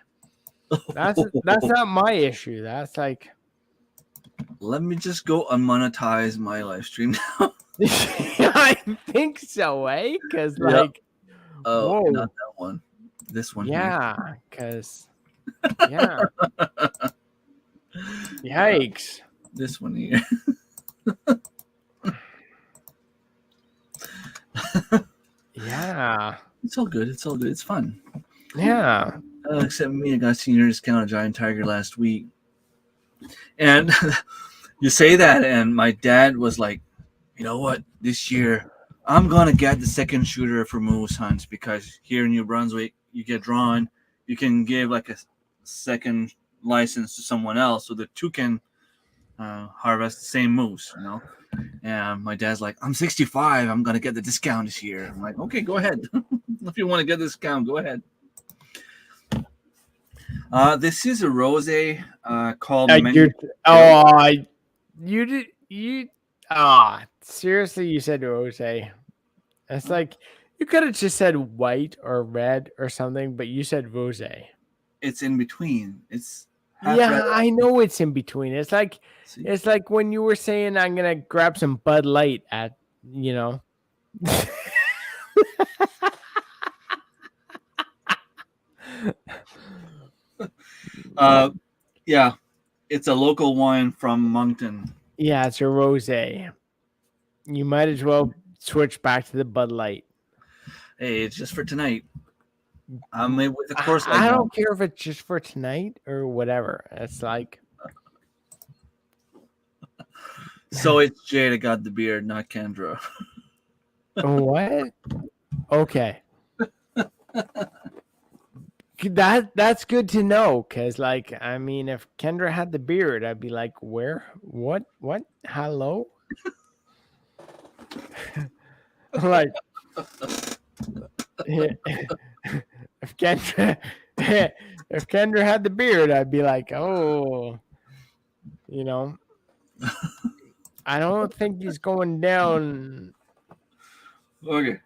that's not my issue. That's like, let me just go unmonetize my live stream now. I think so, eh? Because like, oh, whoa. not that one. This one. Yeah, because yeah. Yikes. This one here. Yeah. It's all good. It's all good. It's fun. Yeah. Except me, I got senior discount on Giant Tiger last week. And you say that, and my dad was like, you know what? This year, I'm going to get the second shooter for moose hunts because here in New Brunswick, you get drawn. You can give like a second license to someone else so the two can harvest the same moose, And my dad's like, I'm 65. I'm going to get the discount this year. I'm like, okay, go ahead. If you want to get the discount, go ahead. This is a rosé called seriously, you said rosé. It's like you could have just said white or red or something, but you said rosé. It's in between. It's I know it's in between. It's like it's like when you were saying I'm gonna grab some Bud Light at yeah, it's a local wine from Moncton. Yeah, it's a rosé. You might as well switch back to the Bud Light. Hey, it's just for tonight. With the course. I don't care if it's just for tonight or whatever. It's like. So it's Jay that got the beard, not Kendra. What? Okay. That's good to know, because like, I mean, if Kendra had the beard, I'd be like, where? What? Hello? Like, if Kendra had the beard, I'd be like, oh, I don't think he's going down. Okay.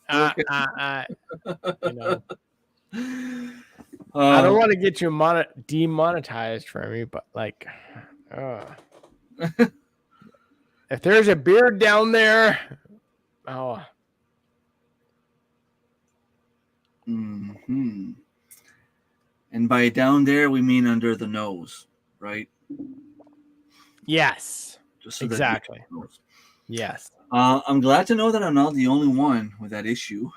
I don't want to get you demonetized for me, but like, if there's a beard down there, Mm-hmm. And by down there, we mean under the nose, right? Yes. So exactly. Yes. I'm glad to know that I'm not the only one with that issue.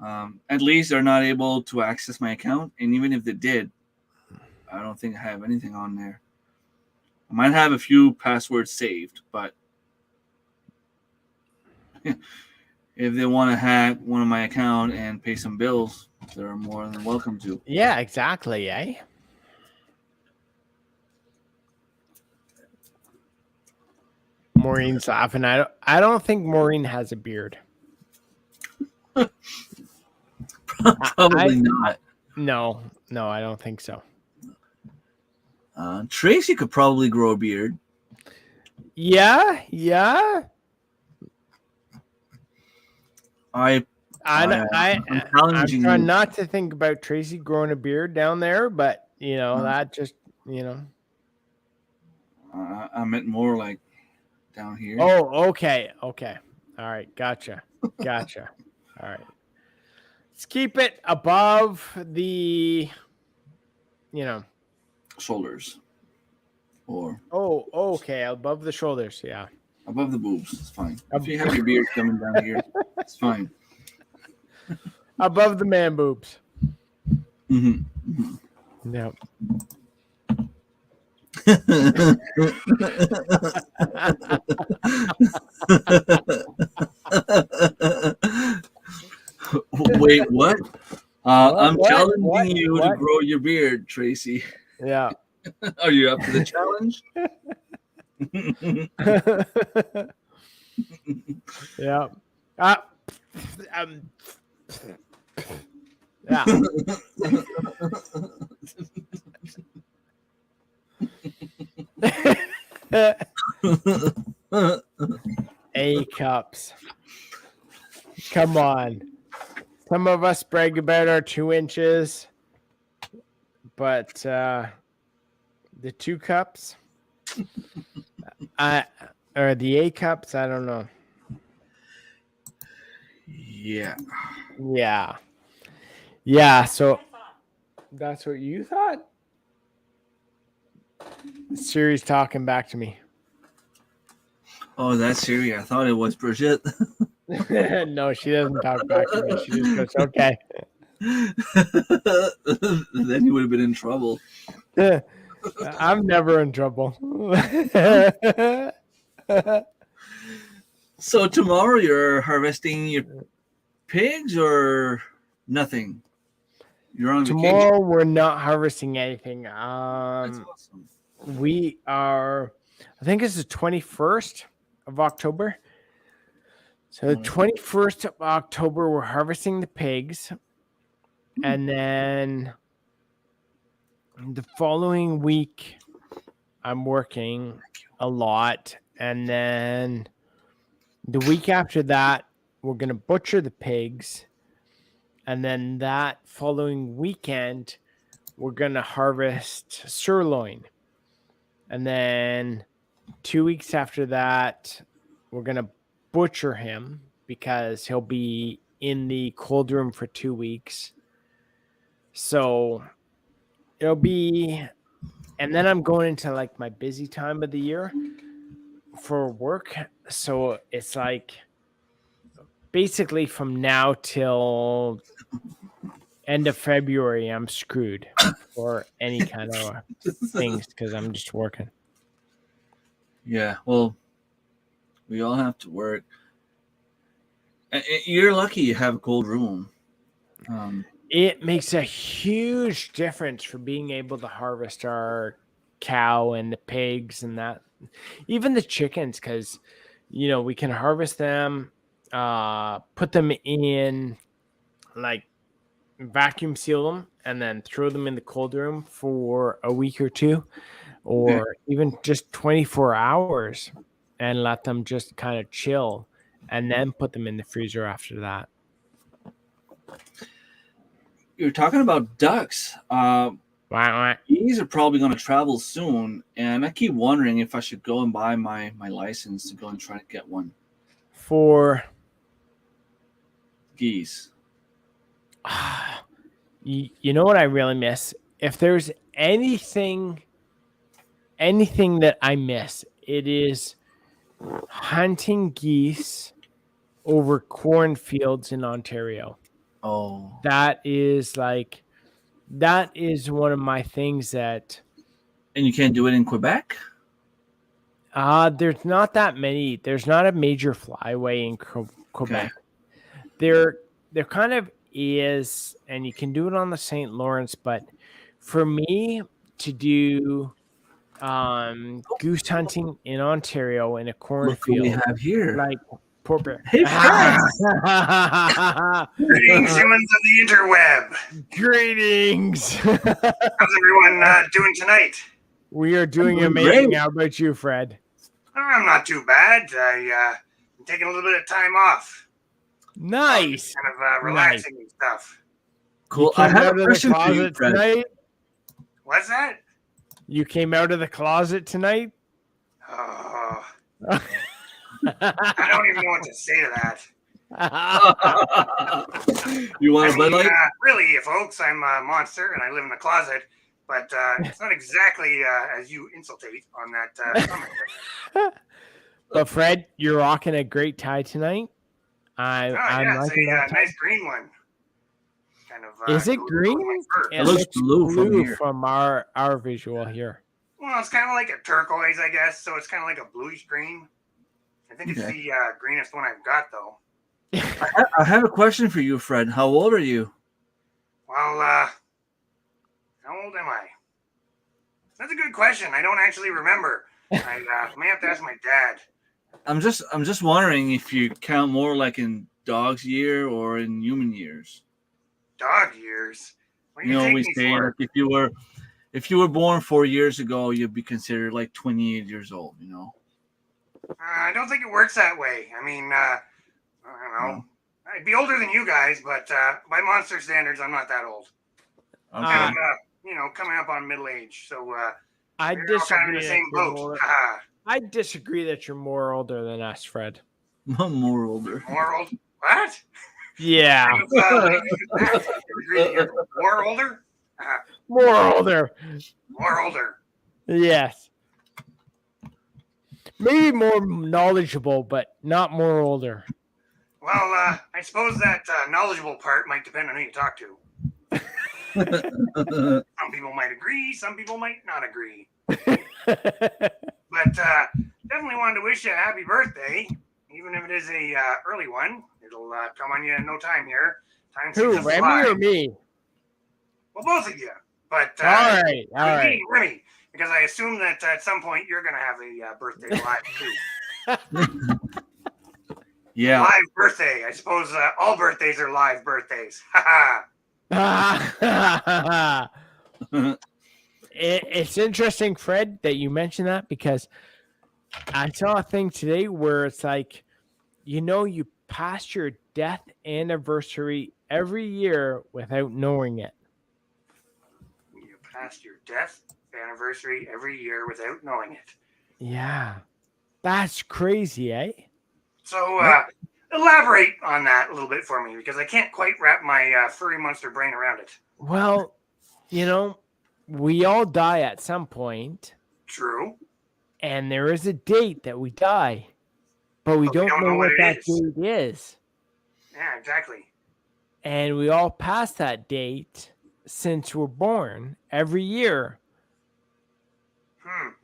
At least they're not able to access my account. And even if they did, I don't think I have anything on there. I might have a few passwords saved, but if they want to hack one of my account and pay some bills, they're more than welcome to. Yeah, exactly, eh? Maureen's laughing. I don't think Maureen has a beard. Probably not. No, I don't think so. Tracy could probably grow a beard. Yeah. I'm trying not to think about Tracy growing a beard down there, but that just I meant more like down here. Oh, okay. All right, gotcha. All right. Let's keep it above the, Shoulders. Or okay, above the shoulders. Yeah. above the boobs. It's fine. If you have your beard coming down here, it's fine. Above the man boobs. Mm-hmm. Yep. Wait, what? I'm challenging What? you to grow your beard, Tracy. Yeah. Are you up for the challenge? Yeah. Yeah. A cups. Come on. Some of us brag about our 2 inches, but the 2 cups, or the A cups, I don't know. Yeah. So that's what you thought? Siri's talking back to me. Oh, that's Siri. I thought it was Bridget. No, she doesn't talk back to me. She just goes, okay. Then you would have been in trouble. I'm never in trouble. So tomorrow you're harvesting your pigs or nothing? You're on vacation. Tomorrow we're not harvesting anything. That's awesome. We are, I think it's the 21st of October. So the 21st of October, we're harvesting the pigs. And then the following week, I'm working a lot. And then the week after that, we're going to butcher the pigs. And then that following weekend, we're going to harvest sirloin. And then 2 weeks after that, we're going to butcher him because he'll be in the cold room for 2 weeks. So it'll be, and then I'm going into like my busy time of the year for work. So it's like basically from now till end of February, I'm screwed for any kind of things because I'm just working. Yeah, well, we all have to work. You're lucky you have a cold room. It makes a huge difference for being able to harvest our cow and the pigs and that, even the chickens, because we can harvest them, put them in, like vacuum seal them, and then throw them in the cold room for a week or two, or even just 24 hours, and let them just kind of chill, and then put them in the freezer after that. You're talking about ducks. These are probably going to travel soon, and I keep wondering if I should go and buy my license to go and try to get one. For geese. You know what I really miss? If there's anything that I miss, it is hunting geese over cornfields in Ontario. Oh, that is one of my things that. And you can't do it in Quebec? There's not that many. There's not a major flyway in Quebec. Okay. There kind of is, and you can do it on the St. Lawrence, but for me to do goose hunting in Ontario in a cornfield, we have here, like poor bear. Hey, greetings, humans of the interweb. Greetings. How's everyone doing tonight? We are doing amazing. How about you, Fred? I'm not too bad. I'm taking a little bit of time off. Nice. Kind of relaxing and stuff. Cool. I have a question for you, Fred. Tonight? What's that? You came out of the closet tonight? Oh, I don't even know what to say to that. You want a Bud Light? Really, folks, I'm a monster and I live in the closet, but it's not exactly as you insultate on that comment. But Fred, you're rocking a great tie tonight. I'm it's liking a that tie. nice green one. Kind of. Is it goes with green? my fur. It looks blue from here. from our visual here. Well, it's kind of like a turquoise, I guess. So it's kind of like a bluish green. I think it's the greenest one I've got, though. I have a question for you, Fred. How old are you? Well, how old am I? That's a good question. I don't actually remember. I may have to ask my dad. I'm just wondering if you count more like in dog's year or in human years. Dog years? What do You know, take we me say for? like if you were born 4 years ago, you'd be considered like 28 years old. You know. I don't think it works that way. I mean, I don't know. No. I'd be older than you guys, but by monster standards, I'm not that old. Okay. I'm, coming up on middle age. So I we're all kind of in disagree. the same boat. I disagree that you're more older than us, Fred. I'm more older. More old? What? Yeah, You agree that you're more older? more older. More older. Yes. Maybe more knowledgeable, but not more older. Well, I suppose that knowledgeable part might depend on who you talk to. Some people might agree, some people might not agree. But definitely wanted to wish you a happy birthday, even if it is a early one. It'll come on you in no time here. Time Who, seems to Remy fly. or me? Well, both of you. But All right. Remy, because I assume that at some point you're going to have a birthday live too. Yeah. Live birthday. I suppose all birthdays are live birthdays. It's interesting, Fred, that you mentioned that because I saw a thing today where it's like, you pass your death anniversary every year without knowing it. You passed your death anniversary every year without knowing it. Yeah. That's crazy, eh? So elaborate on that a little bit for me, because I can't quite wrap my furry monster brain around it. Well, we all die at some point, True. and there is a date that we die, but we don't know what that date is. Yeah, exactly. And we all pass that date since we're born every year.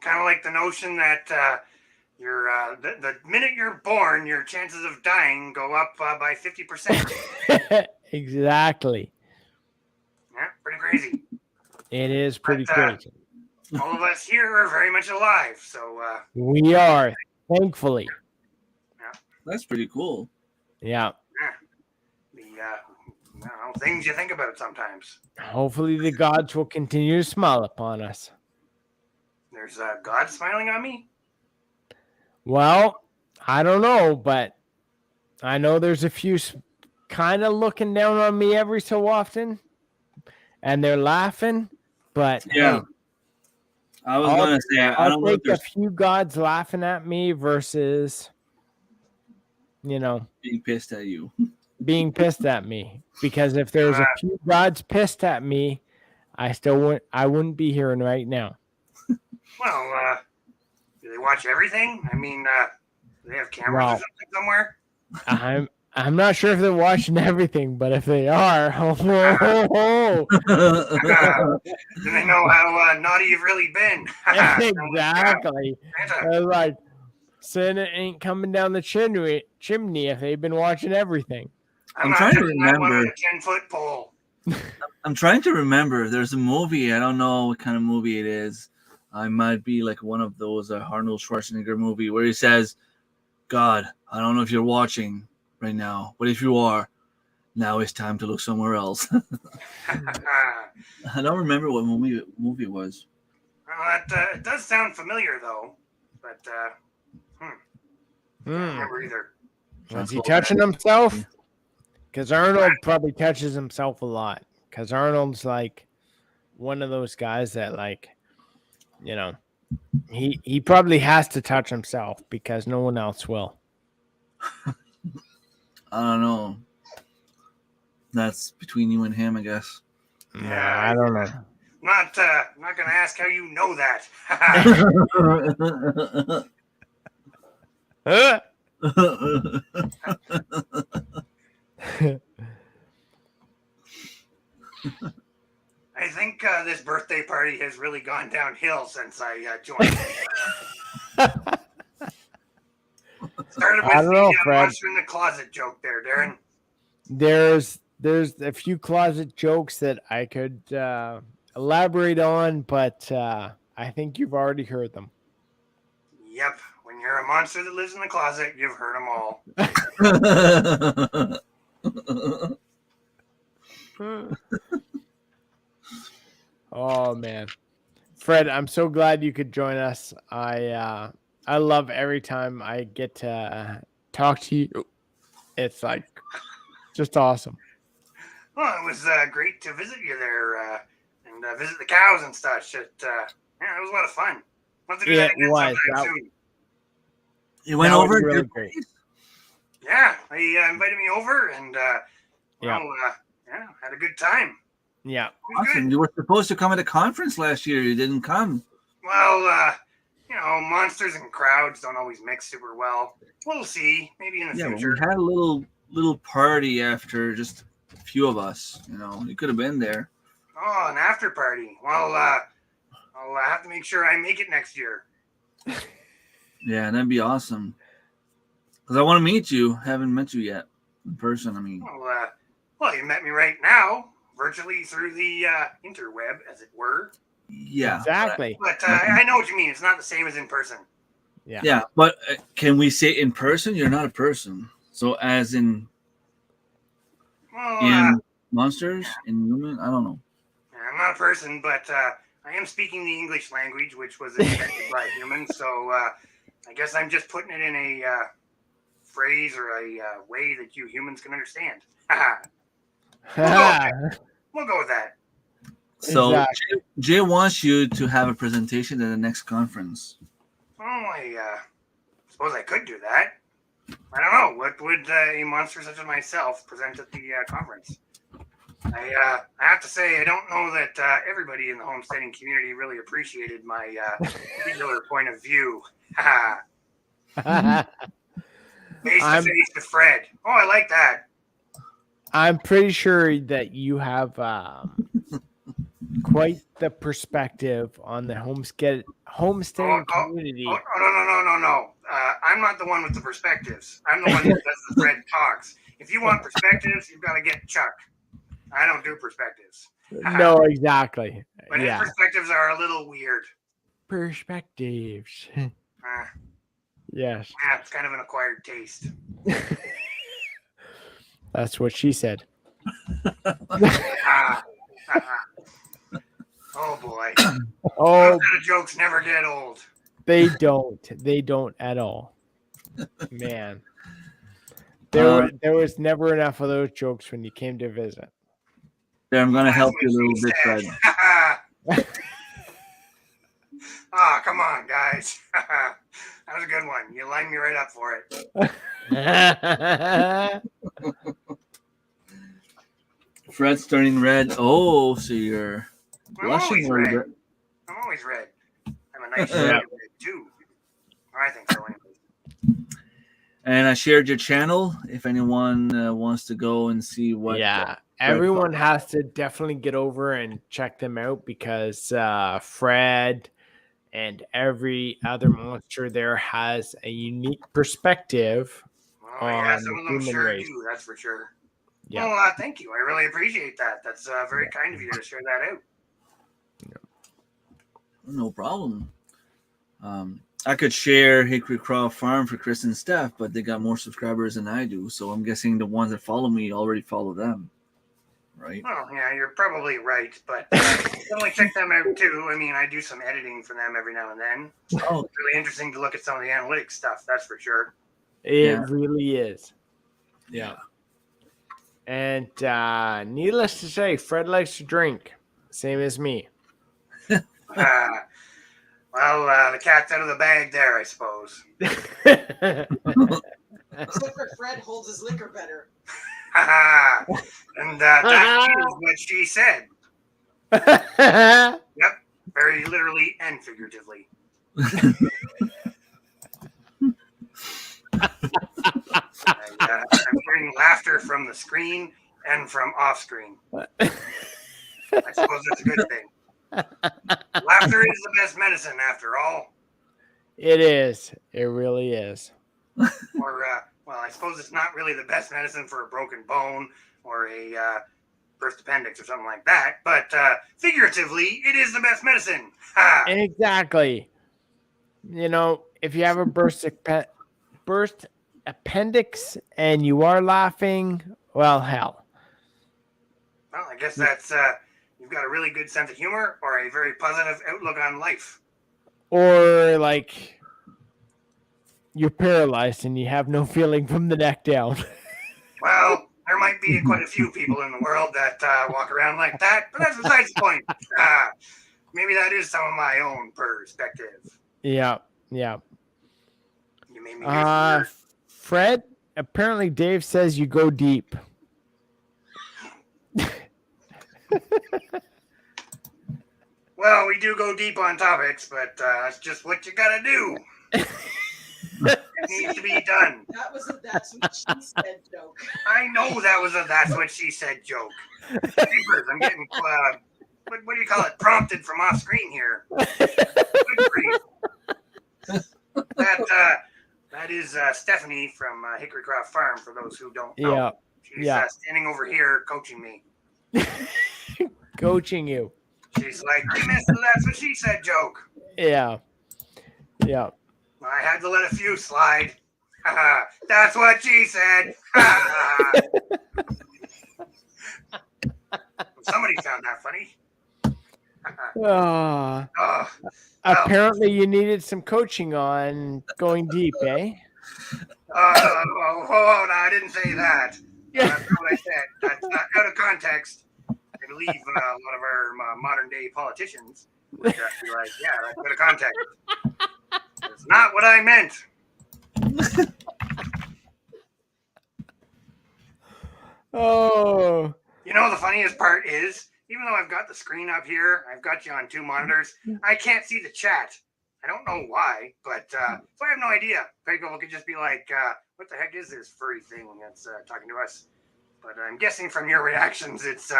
Kind of like the notion that the minute you're born, your chances of dying go up by 50%. Exactly. Yeah, pretty crazy. It is pretty crazy. All of us here are very much alive, so we are, thankfully. That's pretty cool. Yeah. The things you think about sometimes. Hopefully the gods will continue to smile upon us. There's God smiling on me? Well, I don't know, but I know there's a few kind of looking down on me every so often, and they're laughing, but yeah. Hey, I was going to say, I don't know if take a few gods laughing at me versus, being pissed at you. being pissed at me. Because if there's a few gods pissed at me, I wouldn't be here right now. Well, do they watch everything? I mean, do they have cameras or something somewhere? I'm not sure if they're watching everything, but if they are, Do they know how naughty you've really been? Exactly. Like, Santa ain't coming down the chimney if they've been watching everything. I'm trying to remember. With a 10-foot pole. I'm trying to remember. There's a movie. I don't know what kind of movie it is. I might be like one of those Arnold Schwarzenegger movie where he says, God, I don't know if you're watching right now, but if you are, now it's time to look somewhere else. I don't remember what movie it was. Well, it does sound familiar, though. But I don't remember either. Was he touching himself? Because Arnold probably touches himself a lot. Because Arnold's like one of those guys that He probably has to touch himself because no one else will. I don't know. That's between you and him, I guess. Yeah, I don't know. Not gonna ask how you know that. I think this birthday party has really gone downhill since I joined. Started with I don't know, the Fred. monster in the closet joke there, Darren. There's a few closet jokes that I could elaborate on, but I think you've already heard them. Yep. When you're a monster that lives in the closet, you've heard them all. Oh man, Fred, I'm so glad you could join us. I love every time I get to talk to you. It's like just awesome. Well, it was great to visit you there and visit the cows and such. It was a lot of fun. We'll have to do that again sometime soon. You went over? Really great. Yeah, he invited me over and had a good time. Yeah. Awesome. You were supposed to come at a conference last year. You didn't come. Well, monsters and crowds don't always mix super well. We'll see. Maybe in the future. We had a little party after just a few of us. You could have been there. Oh, an after party. Well, I'll have to make sure I make it next year. Yeah, that'd be awesome. Because I want to meet you. Haven't met you yet in person. I mean. Well, you met me right now. Virtually through the interweb, as it were. Yeah, exactly. But I know what you mean. It's not the same as in person. Yeah. But can we say in person? You're not a person. So as in monsters, in human, I don't know. I'm not a person, but I am speaking the English language, which was invented by humans. So I guess I'm just putting it in a phrase or a way that you humans can understand. We'll go with that. So exactly. Jay wants you to have a presentation at the next conference. Oh, I suppose I could do that. I don't know. What would a monster such as myself present at the conference? I have to say, I don't know that everybody in the homesteading community really appreciated my particular point of view. Face to face with Fred. Oh, I like that. I'm pretty sure that you have quite the perspective on the homesteading community. No. I'm not the one with the perspectives. I'm the one that does the Fred talks. If you want perspectives, you've got to get Chuck. I don't do perspectives. No, exactly. But his perspectives are a little weird. Perspectives. Yes. Yeah, it's kind of an acquired taste. That's what she said. Oh boy. Oh, those kind of jokes never get old. They don't at all. Man. There was never enough of those jokes when you came to visit. Yeah, I'm gonna help you a little bit, Fred. Oh, come on, guys. That was a good one. You lined me right up for it. Fred's turning red. Oh, so you're blushing a little bit. I'm always red. I'm a nice red too. I think so anyway. And I shared your channel if anyone wants to go and see what. Yeah, everyone has to definitely get over and check them out because Fred and every other monster there has a unique perspective on some the of them human sure race. do, that's for sure. Yeah. Well, thank you. I really appreciate that. That's very kind of you to share that out. No problem. I could share Hickory Craw Farm for Chris and Steph, but they got more subscribers than I do, so I'm guessing the ones that follow me already follow them, right? Well, yeah, you're probably right, but definitely check them out too. I mean, I do some editing for them every now and then. Oh, it's really interesting to look at some of the analytics stuff, that's for sure. It really is. Yeah. And needless to say, Fred likes to drink, same as me. Well, the cat's out of the bag there, I suppose. Except for Fred holds his liquor better. And that is what she said. Yep, very literally and figuratively. I'm hearing laughter from the screen and from off screen. I suppose that's a good thing. Laughter is the best medicine, after all. It is. It really is. Or, well, I suppose it's not really the best medicine for a broken bone or a burst appendix or something like that. But figuratively, it is the best medicine. Ha! Exactly. You know, if you have a burst appendix and you are laughing, well, hell. Well, I guess that's you've got a really good sense of humor or a very positive outlook on life. Or like you're paralyzed and you have no feeling from the neck down. Well, there might be quite a few people in the world that walk around like that, but that's besides the point. Maybe that is some of my own perspective. Yeah. You made me do Fred, apparently Dave says you go deep. Well, we do go deep on topics, but that's just what you gotta do. It needs to be done. That was a that's what she said joke. I know that was a that's what she said joke. Jeepers, I'm getting what do you call it? Prompted from off screen here. Good grief. That is Stephanie from Hickory Croft Farm. For those who don't know, Yeah. she's standing over here coaching me. Coaching you. She's like, "You missed the that's what she said joke." Yeah. I had to let a few slide. That's what she said. Somebody found that funny. Apparently you needed some coaching on going deep, eh? No, I didn't say that. That's not what I said. That's not out of context. I believe a lot of our modern day politicians would be like, yeah, that's out of context. It's not what I meant. Oh. You know, the funniest part is, even though I've got the screen up here, I've got you on two monitors, I can't see the chat. I don't know why, but so I have no idea. People could just be like, what the heck is this furry thing that's talking to us? But I'm guessing from your reactions, it's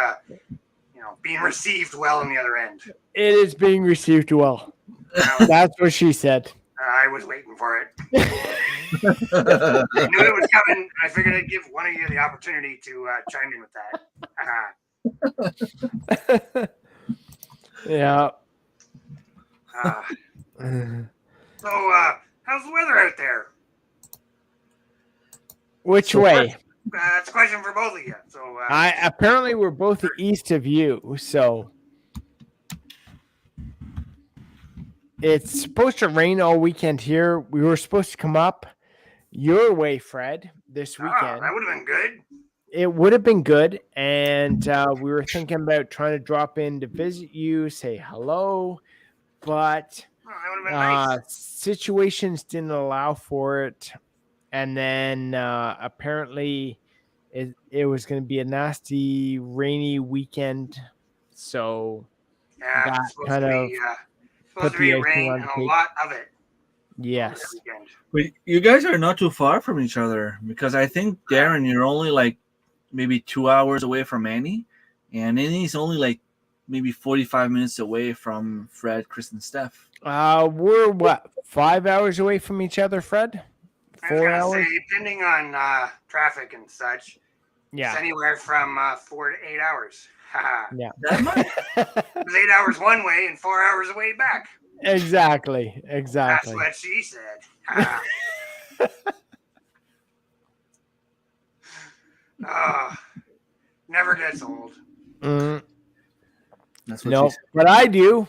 being received well on the other end. It is being received well. That's what she said. I was waiting for it. I knew it was coming. I figured I'd give one of you the opportunity to chime in with that. Yeah. So, how's the weather out there? Which way? That's a question for both of you. So, apparently we're both east of you, so it's supposed to rain all weekend here. We were supposed to come up your way, Fred, this weekend. That would have been good. It would have been good, and we were thinking about trying to drop in to visit you, say hello, but that would have been nice. Situations didn't allow for it. And then apparently it was going to be a nasty, rainy weekend. So that kind of supposed to be rain and a lot of it. Yes. But you guys are not too far from each other, because I think, Darren, you're only like maybe 2 hours away from Annie, and Annie's only like maybe 45 minutes away from Fred, Chris, and Steph. We're what, 5 hours away from each other, Fred? 4 hours? Say, depending on traffic and such, it's anywhere from 4 to 8 hours. Yeah. It's 8 hours one way and 4 hours away back. Exactly. That's what she said. Never gets old. That's what she said. But I do.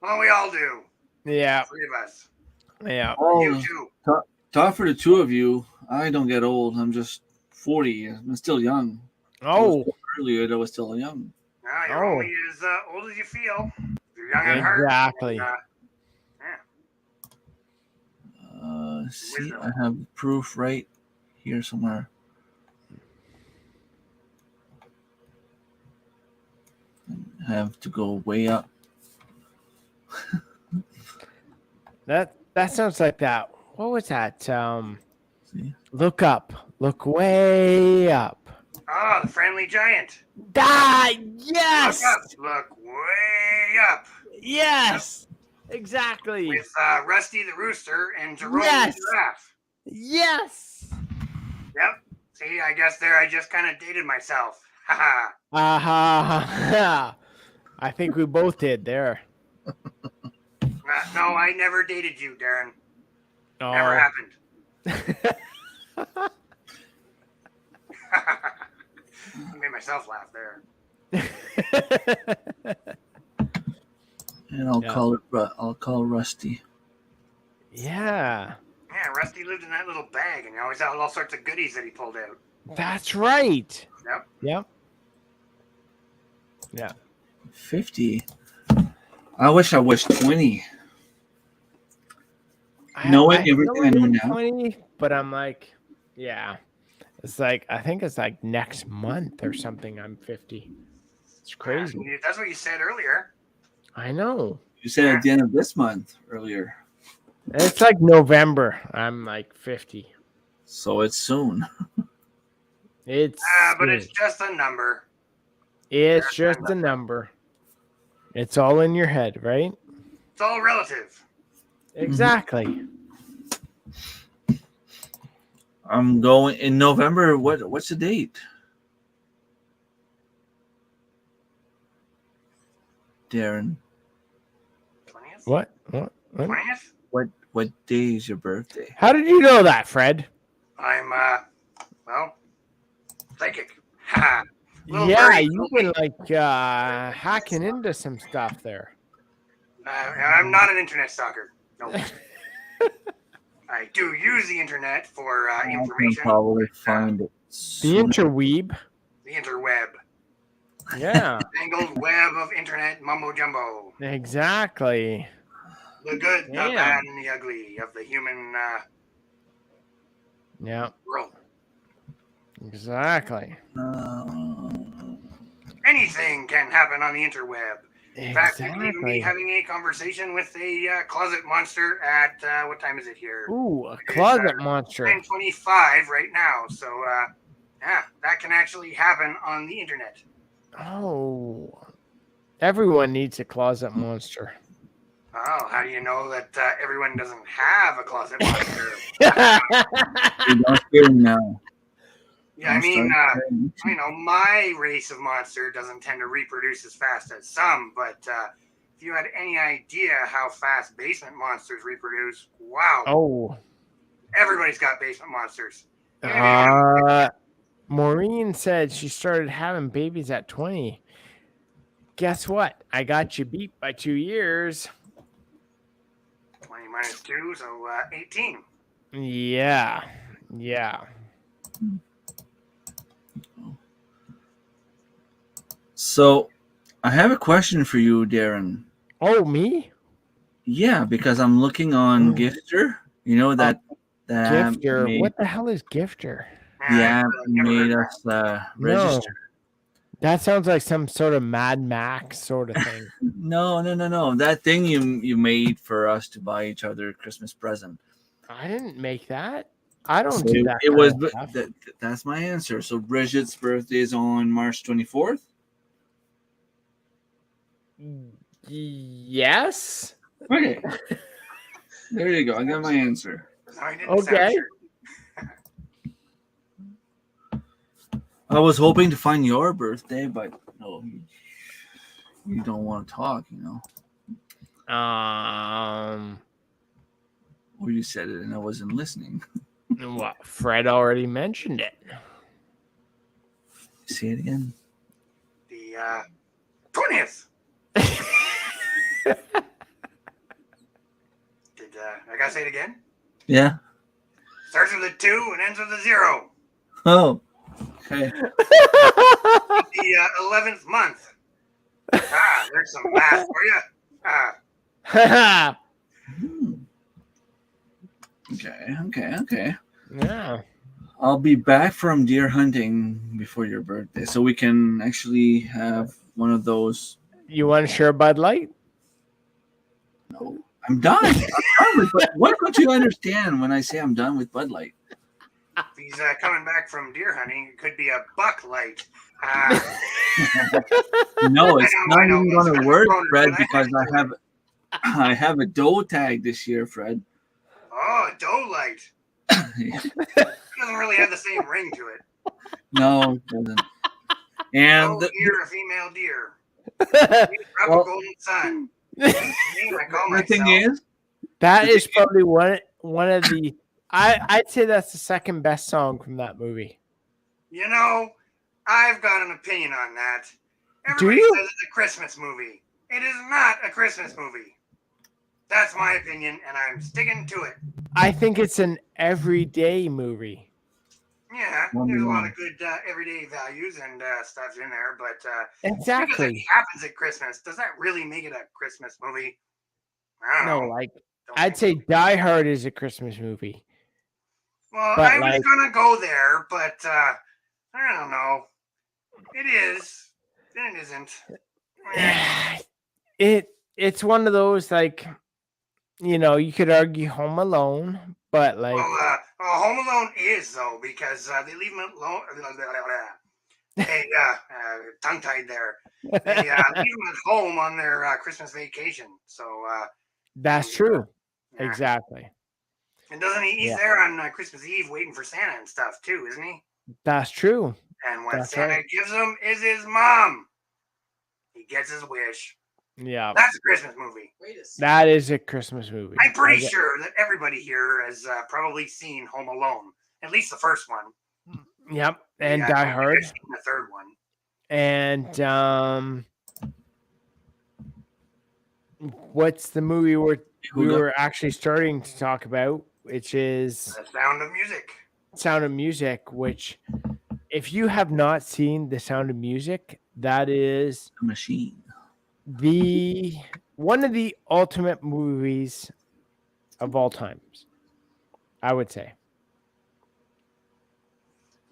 Well, we all do. Yeah. 3 of us. Yeah. You too. Talk for the two of you. I don't get old. I'm just 40. I'm still young. Oh. Earlier, I was still young. You're only as old as you feel. You're young at heart. Exactly. See, I have proof right here somewhere. I have to go way up. That sounds like that. What was that? See? Look up. Look way up. Oh, the friendly giant. Ah, yes. Look up. Look way up. Yes. Exactly. With Rusty the Rooster and Jerome Yes. the Giraffe. Yes. Yep. See, I guess there I just kind of dated myself. Haha. I think we both did there. No, I never dated you, Darren. Oh. Never happened. I made myself laugh there. And I'll call Rusty. Yeah. Yeah, Rusty lived in that little bag and he always had all sorts of goodies that he pulled out. That's right. Yep. Yeah. 50. I wish I was 20. Knowing everything I know now. 20, but I'm like, yeah. It's like, I think it's like next month or something. I'm 50. It's crazy. Yeah, that's what you said earlier. I know. You said at the end of this month earlier. It's like November. I'm like 50. So it's soon. It's but it's just a number. It's just a number. It's all in your head, right? It's all relative. Exactly. I'm going in November. What's the date? Darren. 20th? What? 20th? What day is your birthday? How did you know that, Fred? I'm, psychic. Ha! Yeah, you've been like hacking into some stuff there. I'm not an internet stalker. No. I do use the internet for I can information. probably find it. The soon. interweeb. The interweb. Yeah. Tangled web of internet mumbo jumbo. Exactly. The good, the Damn. bad, and the ugly of the human Yeah. world. Exactly. Anything can happen on the interweb. In fact, you can even be Exactly. having a conversation with a closet monster at, what time is it here? Ooh, a closet monster. 9:25 right now. So, yeah, that can actually happen on the internet. Oh. Everyone needs a closet monster. Oh, how do you know that everyone doesn't have a closet monster? You don't hear me now. Yeah, I mean, my race of monster doesn't tend to reproduce as fast as some, but if you had any idea how fast basement monsters reproduce, wow. Oh. Everybody's got basement monsters. Maureen said she started having babies at 20. Guess what? I got you beat by 2 years. 20 minus 2, so 18. Yeah. Yeah. So, I have a question for you, Darren. Oh, me? Yeah, because I'm looking on Gifter. You know that Gifter. made, What the hell is Gifter? yeah, never made heard us register. That sounds like some sort of Mad Max sort of thing. No. That thing you made for us to buy each other a Christmas present. I didn't make that. I don't So do that. it kind was. of stuff. That's my answer. So Bridget's birthday is on March 24th. Yes. Okay. There you go. I got my answer. No, I didn't sound Okay. sure. I was hoping to find your birthday, but no, you don't want to talk, Or you said it and I wasn't listening. Well, Fred already mentioned it. Say it again. The 20th. Did I gotta say it again? Yeah. Starts with a 2 and ends with a 0. Oh. Okay. The 11th month. There's some math for you. Okay. Yeah. I'll be back from deer hunting before your birthday, so we can actually have one of those. You want to share Bud Light? No, I'm done. I'm done with. What don't you understand when I say I'm done with Bud Light? If he's coming back from deer hunting, it could be a buck light. No, it's not know. even going to work, Fred, But because I have a doe tag this year, Fred. Oh, a doe light. It doesn't really have the same ring to it. No, it doesn't. And Deer, a female deer. Well, golden sun. the thing is, that is probably one of the. I'd say that's the second best song from that movie. You know, I've got an opinion on that. Do Everybody you? says it's a Christmas movie. It is not a Christmas movie. That's my opinion, and I'm sticking to it. I think it's an everyday movie. Yeah, there's a lot of good everyday values and stuff in there, but Exactly. because it happens at Christmas, does that really make it a Christmas movie? I don't know. I'd say Die Hard is a Christmas movie. Well, but I was gonna go there, but I don't know. It is. Then it isn't. It's one of those, like, you could argue Home Alone, but like Home Alone is, though, because they leave him alone. Hey, tongue-tied there. They leave him at home on their Christmas vacation. So that's true. Yeah. Exactly. And doesn't he? He's there on Christmas Eve waiting for Santa and stuff too, isn't he? That's true. And what Santa gives him is his mom. He gets his wish. Yeah. That's a Christmas movie. Wait a second. That is a Christmas movie. I'm pretty sure that everybody here has probably seen Home Alone, at least the first one. Yep. And Die Hard. The third one. And what's the movie we were actually starting to talk about, which is The Sound of Music. Sound of Music, which, if you have not seen The Sound of Music, that is a machine. One of the ultimate movies of all times, I would say.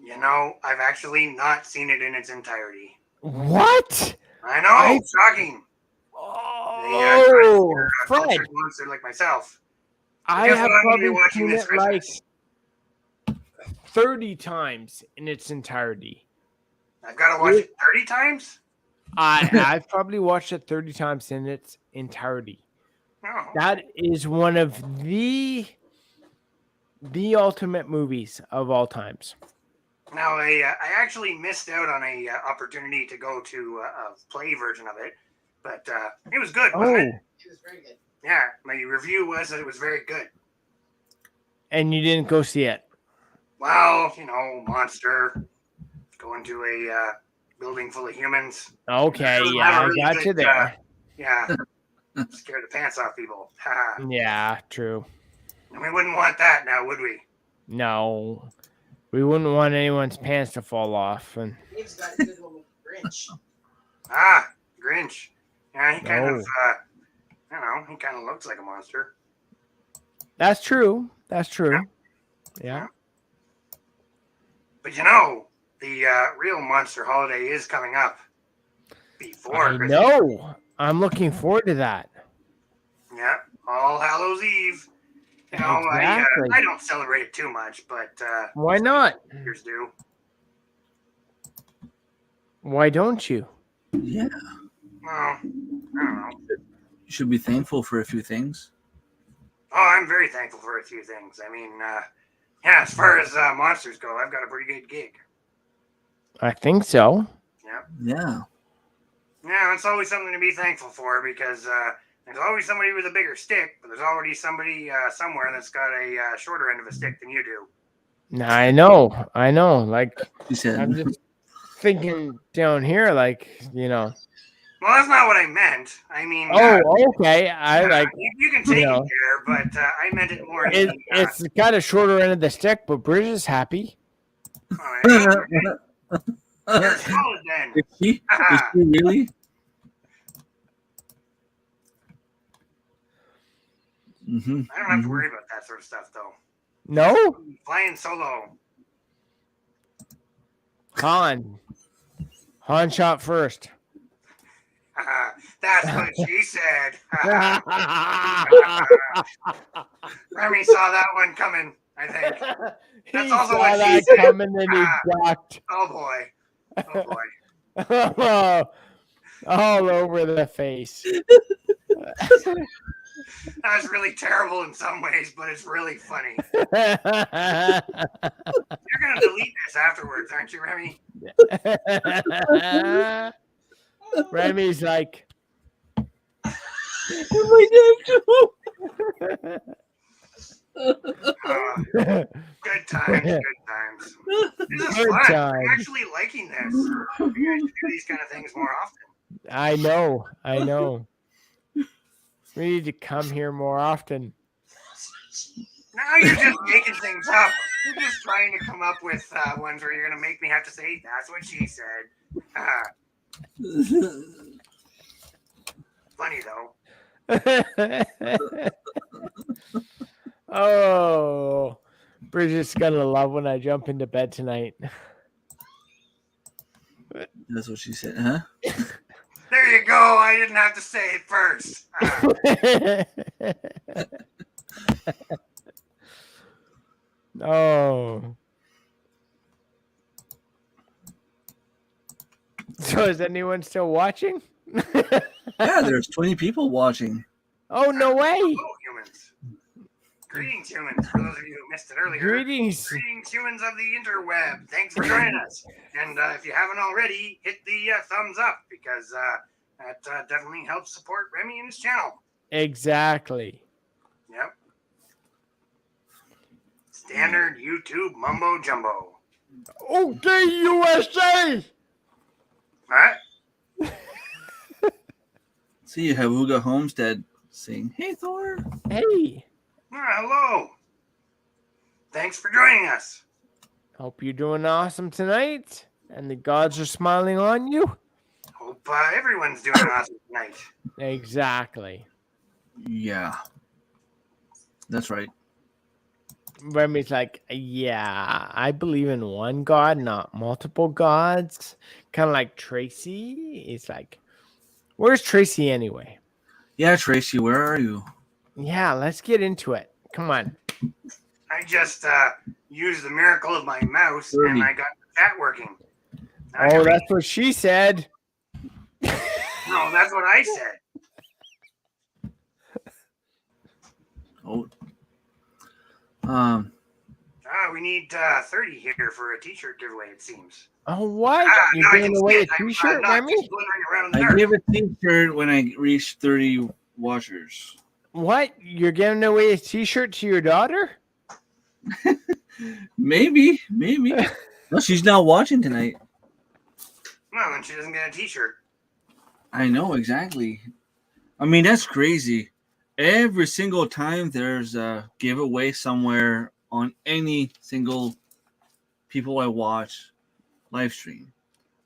You know, I've actually not seen it in its entirety. What? I know, shocking. Oh, Fred. Monster like myself. I have probably seen it like 30 times in its entirety. I've got to watch it 30 times? I've probably watched it 30 times in its entirety. Oh. That is one of the ultimate movies of all times. Now, I actually missed out on a opportunity to go to a play version of it, but it was good, wasn't it? It was very good. Yeah, my review was that it was very good. And you didn't go see it? Well, monster, going to a building full of humans. Okay, yeah, I got you there. Scare the pants off people. Yeah, true. And we wouldn't want that now, would we? No. We wouldn't want anyone's pants to fall off. And Dave's got a good one with Grinch. Grinch. Yeah, he kind of, he kind of looks like a monster. That's true. Yeah. But the real monster holiday is coming up before Christmas. No, I'm looking forward to that. Yeah, All Hallows Eve. Exactly. I don't celebrate it too much, but why not? Yours do. Why don't you? Yeah. Well, I don't know. You should be thankful for a few things. Oh, I'm very thankful for a few things. I mean, as far as monsters go, I've got a pretty good gig. I think so. Yeah. Yeah, it's always something to be thankful for because there's always somebody with a bigger stick, but there's already somebody somewhere that's got a shorter end of a stick than you do. I know. Like, You said. I'm just thinking down here, like, Well, that's not what I meant. I mean. Okay. You can take it there, but I meant it more. It's got a shorter end of the stick, but Bridge is happy. You're solid then. Is she really? I don't have to worry about that sort of stuff, though. No? Flying solo. Han shot first. That's what she said. Remy saw that one coming, I think. He also saw what she that said. coming and he ducked. Oh boy. Oh boy. All over the face. That's really terrible in some ways, but it's really funny. You're gonna delete this afterwards, aren't you, Remy? Remy's like, Good times, good times. This is Good fun. times. I'm actually liking this. You guys should do these kind of things more often. I know. We need to come here more often. Now you're just making things up. You're just trying to come up with ones where you're going to make me have to say, that's what she said. Funny, though. Oh, Bridget's gonna love when I jump into bed tonight. That's what she said, huh? There you go. I didn't have to say it first. Oh. So is anyone still watching? Yeah, there's 20 people watching. Oh, no way. Hello, humans. Greetings, humans. For those of you who missed it earlier. Greetings. Greetings, humans of the interweb. Thanks for joining us. And if you haven't already, hit the thumbs up because that definitely helps support Remy and his channel. Exactly. Yep. Standard YouTube mumbo jumbo. Okay, USA. What? See, you have Uga Homestead saying, "Hey, Thor." Hey. Hello. Thanks for joining us. Hope you're doing awesome tonight and the gods are smiling on you. Hope everyone's doing awesome tonight. Exactly. Yeah, that's right. Remy's like, yeah, I believe in one God, not multiple gods. Kind of like Tracy. It's like, where's Tracy anyway? Yeah, Tracy, where are you? Yeah, let's get into it. Come on. I just used the miracle of my mouse and I got the chat working. Oh, that's what she said. No, that's what I said. Oh. We need 30 here for a t-shirt giveaway, it seems. Oh, what? You're no, giving away a t-shirt, Remy? I gave a t-shirt when I reached 30 watchers. What? You're giving away a t-shirt to your daughter? Maybe. No, she's not watching tonight. Well, then she doesn't get a t-shirt. I know, exactly. I mean, that's crazy. Every single time there's a giveaway somewhere on any single people I watch live stream,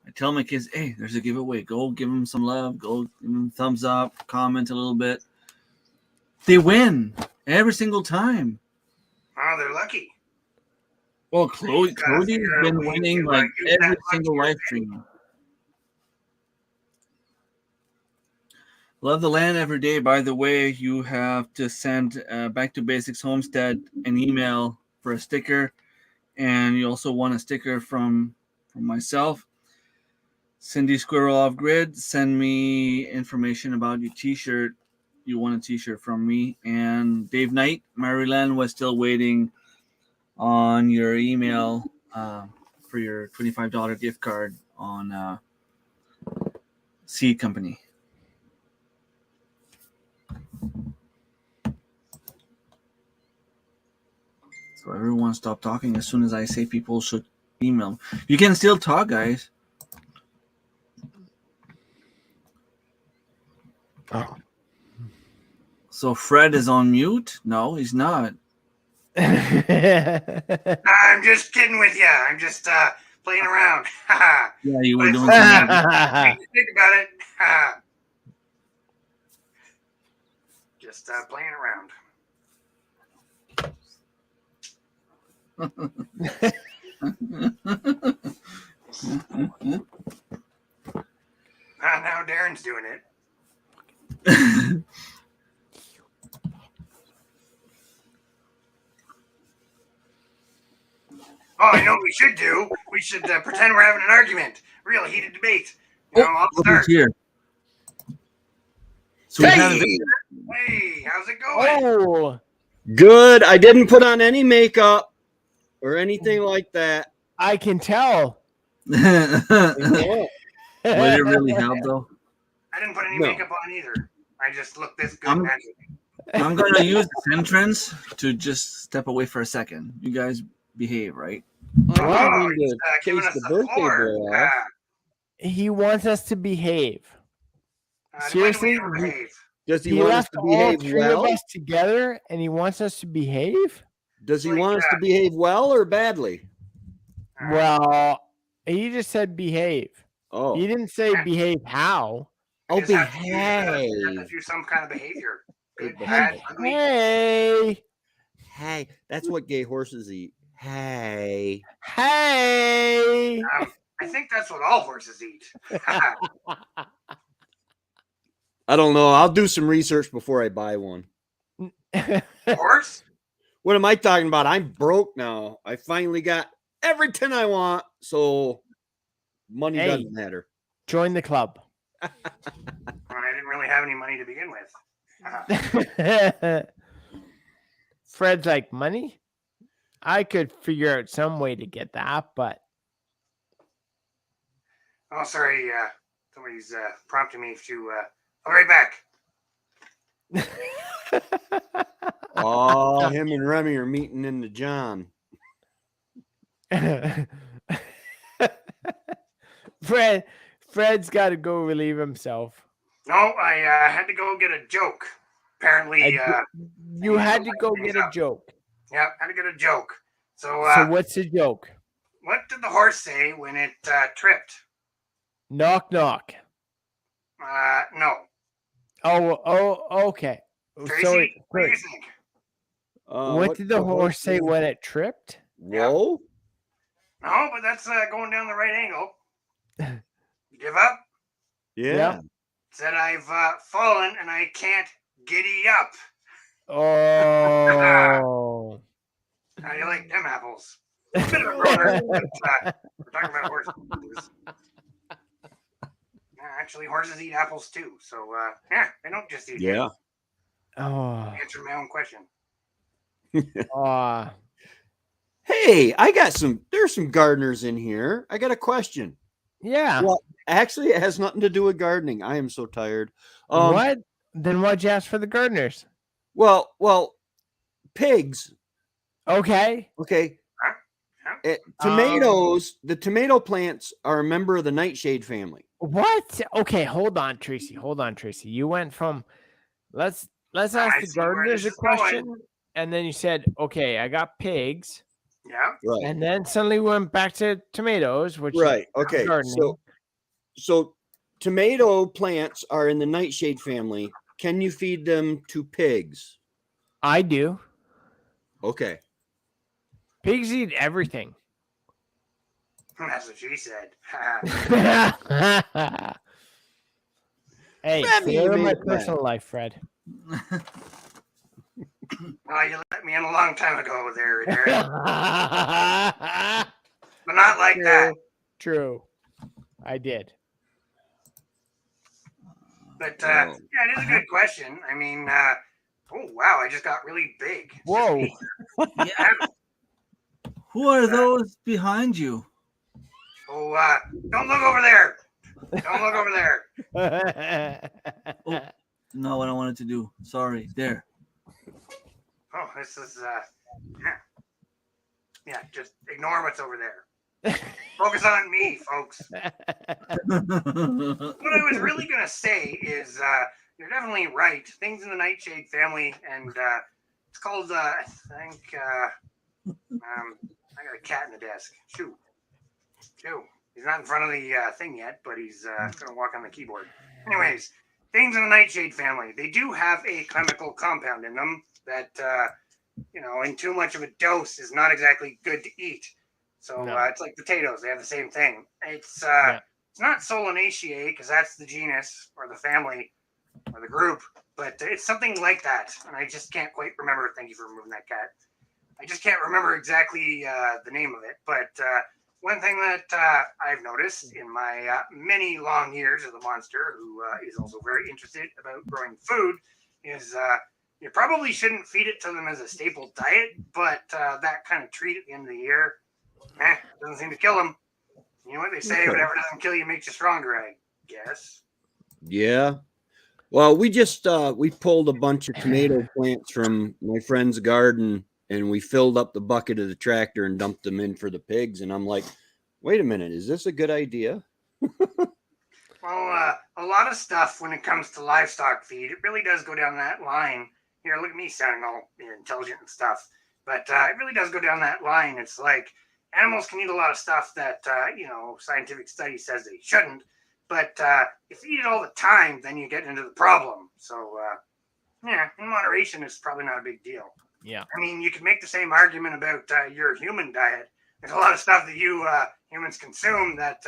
I tell my kids, hey, there's a giveaway. Go give them some love. Go give them a thumbs up. Comment a little bit. They win every single time. Oh, they're lucky. Well, Cody's been winning like every single live stream. Love the land every day. By the way, you have to send Back to Basics Homestead an email for a sticker, and you also want a sticker from myself. Cindy Squirrel Off Grid, send me information about your t-shirt. You want a t-shirt from me. And Dave Knight, Maryland was still waiting on your email for your $25 gift card on Seed Company. So everyone stop talking as soon as I say people should email. You can still talk, guys. Oh. So Fred is on mute? No, he's not. I'm just kidding with you. I'm just playing around. Yeah, you were doing something. Think about it. Just playing around. Now Darren's doing it. Oh, I know what we should do. We should pretend we're having an argument. Real heated debate. I'll start. Here. So we have Hey, how's it going? Oh, Good. I didn't put on any makeup or anything like that. I can tell. Would it really help though? I didn't put any No. makeup on either. I just look this good I'm- naturally. I'm gonna use this entrance to just step away for a second. You guys behave, right? I Oh, need he's to giving chase us the the birthday floor. boy off. He wants us to behave. When do Seriously? we ever behave? Does he He want us left to all behave three well? of us together, and he wants us to behave. Does he Like, want us to behave well or badly? Well, he just said behave. Oh, He didn't say behave how. oh, Just have to do, behave. do some kind of behavior. Good, Hey, bad, ugly. Hey, Hey, that's what gay horses eat. Hey. hey. I think that's what all horses eat. I don't know. I'll do some research before I buy one. Horse? What am I talking about? I'm broke now. I finally got everything I want, so money Hey. doesn't matter. Join the club. I didn't really have any money to begin with. Fred's like, money? I could figure out some way to get that, but Oh, sorry. Somebody's prompting me to. I'll be right back. Oh, him and Remy are meeting in the John. Fred's got to go relieve himself. No, I had to go get a joke. Apparently, You had to go get a joke. yeah, had to get a joke. So, So what's the joke? what did the horse say when it tripped? Knock knock. No. Oh, okay. Tracy, So what do you think? what did the horse say when it tripped? Whoa. No, but that's going down the right angle. Give up? Yeah. Yeah. Said I've fallen and I can't giddy up. Oh. How do you like them apples? Bit of a groaner, but we're talking about horses. Actually, horses eat apples too. So, yeah, they don't just eat Yeah. Oh. Answer my own question. Oh. Hey, there's some gardeners in here. I got a question. Yeah. Well, actually, it has nothing to do with gardening. I am so tired. What? Then why'd you ask for the gardeners? Well, pigs. Okay. Okay. Tomatoes, the tomato plants are a member of the nightshade family. What? Okay, hold on, Tracy. You went from let's ask I the see where gardeners a this is going. question, and then you said, okay, I got pigs, Yeah. Right. and then suddenly went back to tomatoes, which Right. is Okay. gardening. So tomato plants are in the nightshade family. Can you feed them to pigs? I do. Okay. Pigs eat everything. That's what she said. Hey, Remy, stay you out of my made it personal life, Fred. Well, you let me in a long time ago there, Darren. But not like that. True. I did. But yeah, it is a good question. I mean, oh wow, I just got really big. It's just Whoa. me. Yeah. Who are those behind you? Oh, don't look over there. Don't look over there. Oh, no, what I wanted to do. Sorry. There. Oh, this is yeah. Just ignore what's over there. Focus on me, folks. What I was really gonna say is, you're definitely right. Things in the nightshade family, and it's called. I think. I got a cat in the desk. Shoo. He's not in front of the thing yet, but he's gonna walk on the keyboard. Anyways, things in the nightshade family. They do have a chemical compound in them that and too much of a dose is not exactly good to eat. So No. it's like potatoes; they have the same thing. It's Yeah. it's not Solanaceae because that's the genus or the family or the group, but it's something like that. And I just can't quite remember. Thank you for removing that cat. I just can't remember exactly the name of it. But one thing that I've noticed in my many long years as a monster, who is also very interested about growing food, is you probably shouldn't feed it to them as a staple diet, but that kind of treat at the end of the year, doesn't seem to kill them. You know what they say, whatever doesn't kill you makes you stronger, I guess. Yeah. Well, we just we pulled a bunch of tomato plants from my friend's garden, and we filled up the bucket of the tractor and dumped them in for the pigs. And I'm like, wait a minute, is this a good idea? Well, a lot of stuff when it comes to livestock feed, it really does go down that line. Here, look at me sounding all intelligent and stuff, but it really does go down that line. It's like animals can eat a lot of stuff that scientific study says they shouldn't, but if you eat it all the time, then you get into the problem. So in moderation, it's probably not a big deal. Yeah. I mean, you could make the same argument about your human diet. There's a lot of stuff that you humans consume that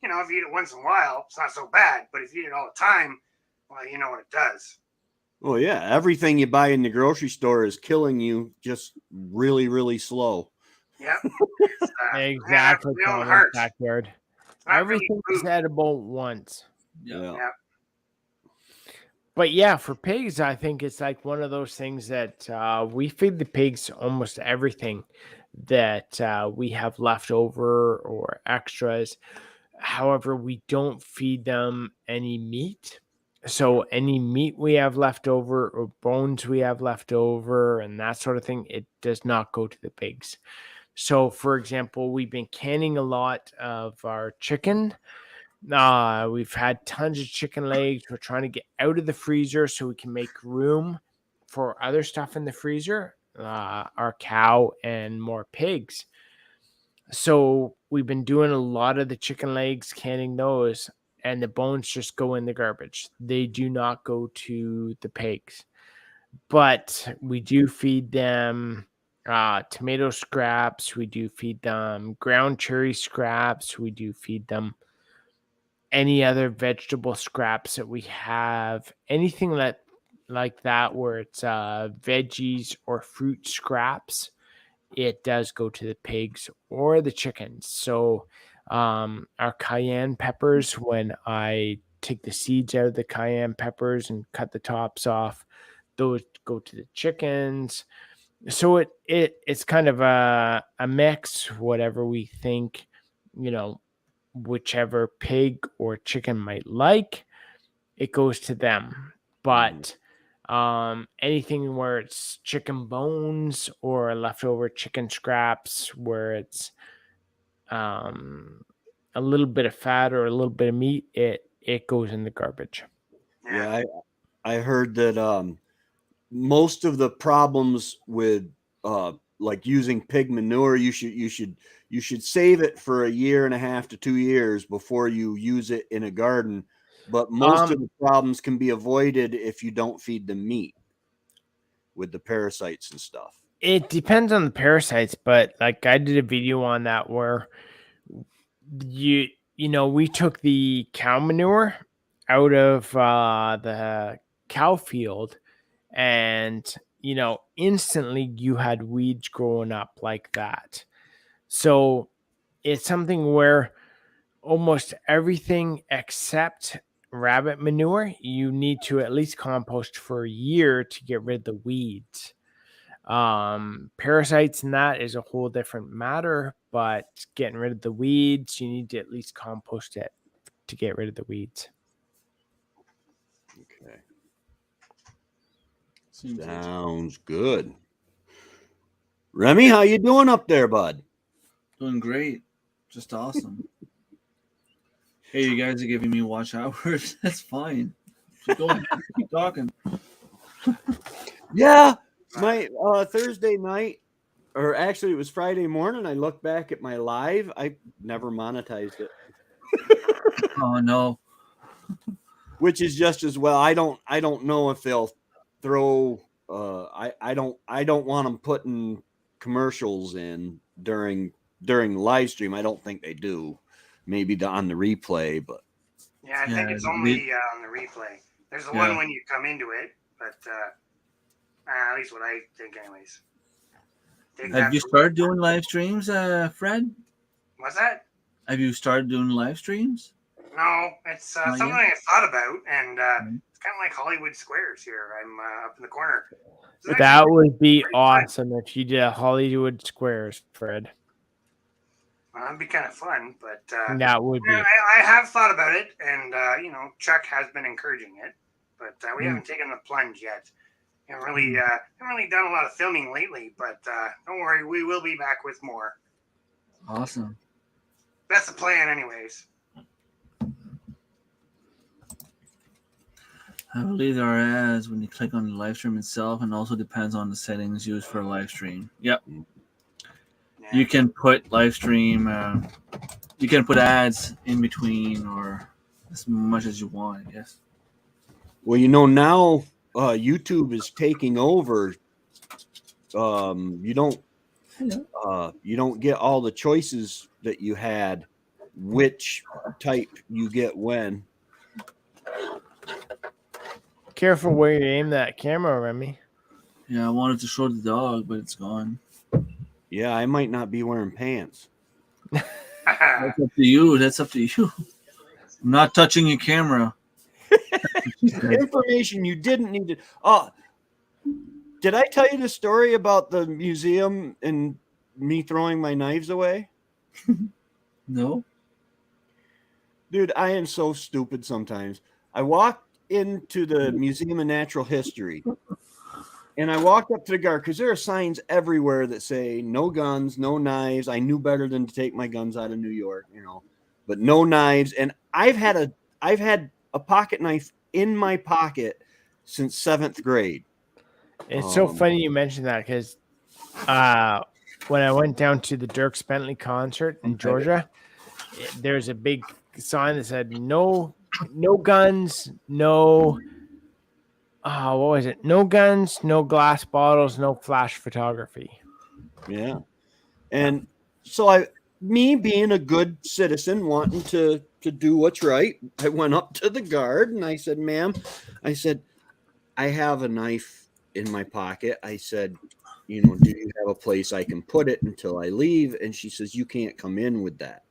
if you eat it once in a while, it's not so bad. But if you eat it all the time, well, you know what it does. Oh yeah, everything you buy in the grocery store is killing you just really, really slow. Yep. Exactly. My own Colin's heart. backyard. It's not Everything really is food. edible once. Yeah. Yeah. But yeah, for pigs, I think it's like one of those things that we feed the pigs almost everything that we have left over or extras. However, we don't feed them any meat. So any meat we have left over or bones we have left over and that sort of thing, it does not go to the pigs. So, for example, we've been canning a lot of our chicken. We've had tons of chicken legs. We're trying to get out of the freezer so we can make room for other stuff in the freezer, our cow and more pigs. So we've been doing a lot of the chicken legs, canning those, and the bones just go in the garbage. They do not go to the pigs. But we do feed them tomato scraps. We do feed them ground cherry scraps. We do feed them any other vegetable scraps that we have. Anything like that where it's veggies or fruit scraps, it does go to the pigs or the chickens. So our cayenne peppers, when I take the seeds out of the cayenne peppers and cut the tops off, those go to the chickens. So it's kind of a mix, whatever we think, whichever pig or chicken might like, it goes to them. But anything where it's chicken bones or leftover chicken scraps where it's a little bit of fat or a little bit of meat, it goes in the garbage. Yeah, I heard that most of the problems with like using pig manure, you should save it for a year and a half to 2 years before you use it in a garden. But most of the problems can be avoided if you don't feed them meat with the parasites and stuff. It depends on the parasites, but like I did a video on that where we took the cow manure out of the cow field, and instantly you had weeds growing up like that. So it's something where almost everything except rabbit manure, you need to at least compost for a year to get rid of the weeds. Parasites and that is a whole different matter, but getting rid of the weeds, you need to at least compost it to get rid of the weeds. Okay. Seems Sounds good. Remy, how you doing up there, bud? doing great. Just awesome. Hey, you guys are giving me watch hours. That's fine. Keep going. Keep talking. Yeah, my Thursday night, or actually it was Friday morning, I looked back at my live. I never monetized it. Oh no. Which is just as well. I don't know if they'll throw I don't want them putting commercials in during the live stream. I don't think they do. Maybe on the replay, but Yeah, I think Yeah, it's only on the replay. There's the one when you come into it, but at least what I think, anyways. Have you started doing live streams, Fred? What's that? Have you started doing live streams? No, it's something yet? I thought about, and it's kind of like Hollywood Squares here. I'm up in the corner. So That would be awesome if you did a Hollywood Squares, Fred. That'd be kind of fun, but that would be. I have thought about it, and Chuck has been encouraging it, but we haven't taken the plunge yet. Haven't really done a lot of filming lately, but don't worry, we will be back with more. Awesome. That's the plan, anyways. I believe there are ads when you click on the live stream itself, and also depends on the settings used for a live stream. Yep. Yeah. You can put live stream, you can put ads in between or as much as you want, I guess. Well, now YouTube is taking over. You don't get all the choices that you had, which type you get when. Careful where you aim that camera, Remy. Yeah, I wanted to show the dog, but it's gone. Yeah, I might not be wearing pants. That's up to you. That's up to you. I'm not touching your camera. Information you didn't need to. Did I tell you the story about the museum and me throwing my knives away? No. Dude, I am so stupid sometimes. I walked into the Museum of Natural History, and I walked up to the guard because there are signs everywhere that say no guns, no knives. I knew better than to take my guns out of New York, but no knives. And I've had a pocket knife in my pocket since 7th grade. It's so funny you mentioned that because when I went down to the Dirk Bentley concert in Georgia, there's a big sign that said no guns, no what was it? No guns, no glass bottles, no flash photography. Yeah. And so me being a good citizen, wanting to do what's right, I went up to the guard and I said, ma'am, I have a knife in my pocket. I said, do you have a place I can put it until I leave? And she says, you can't come in with that.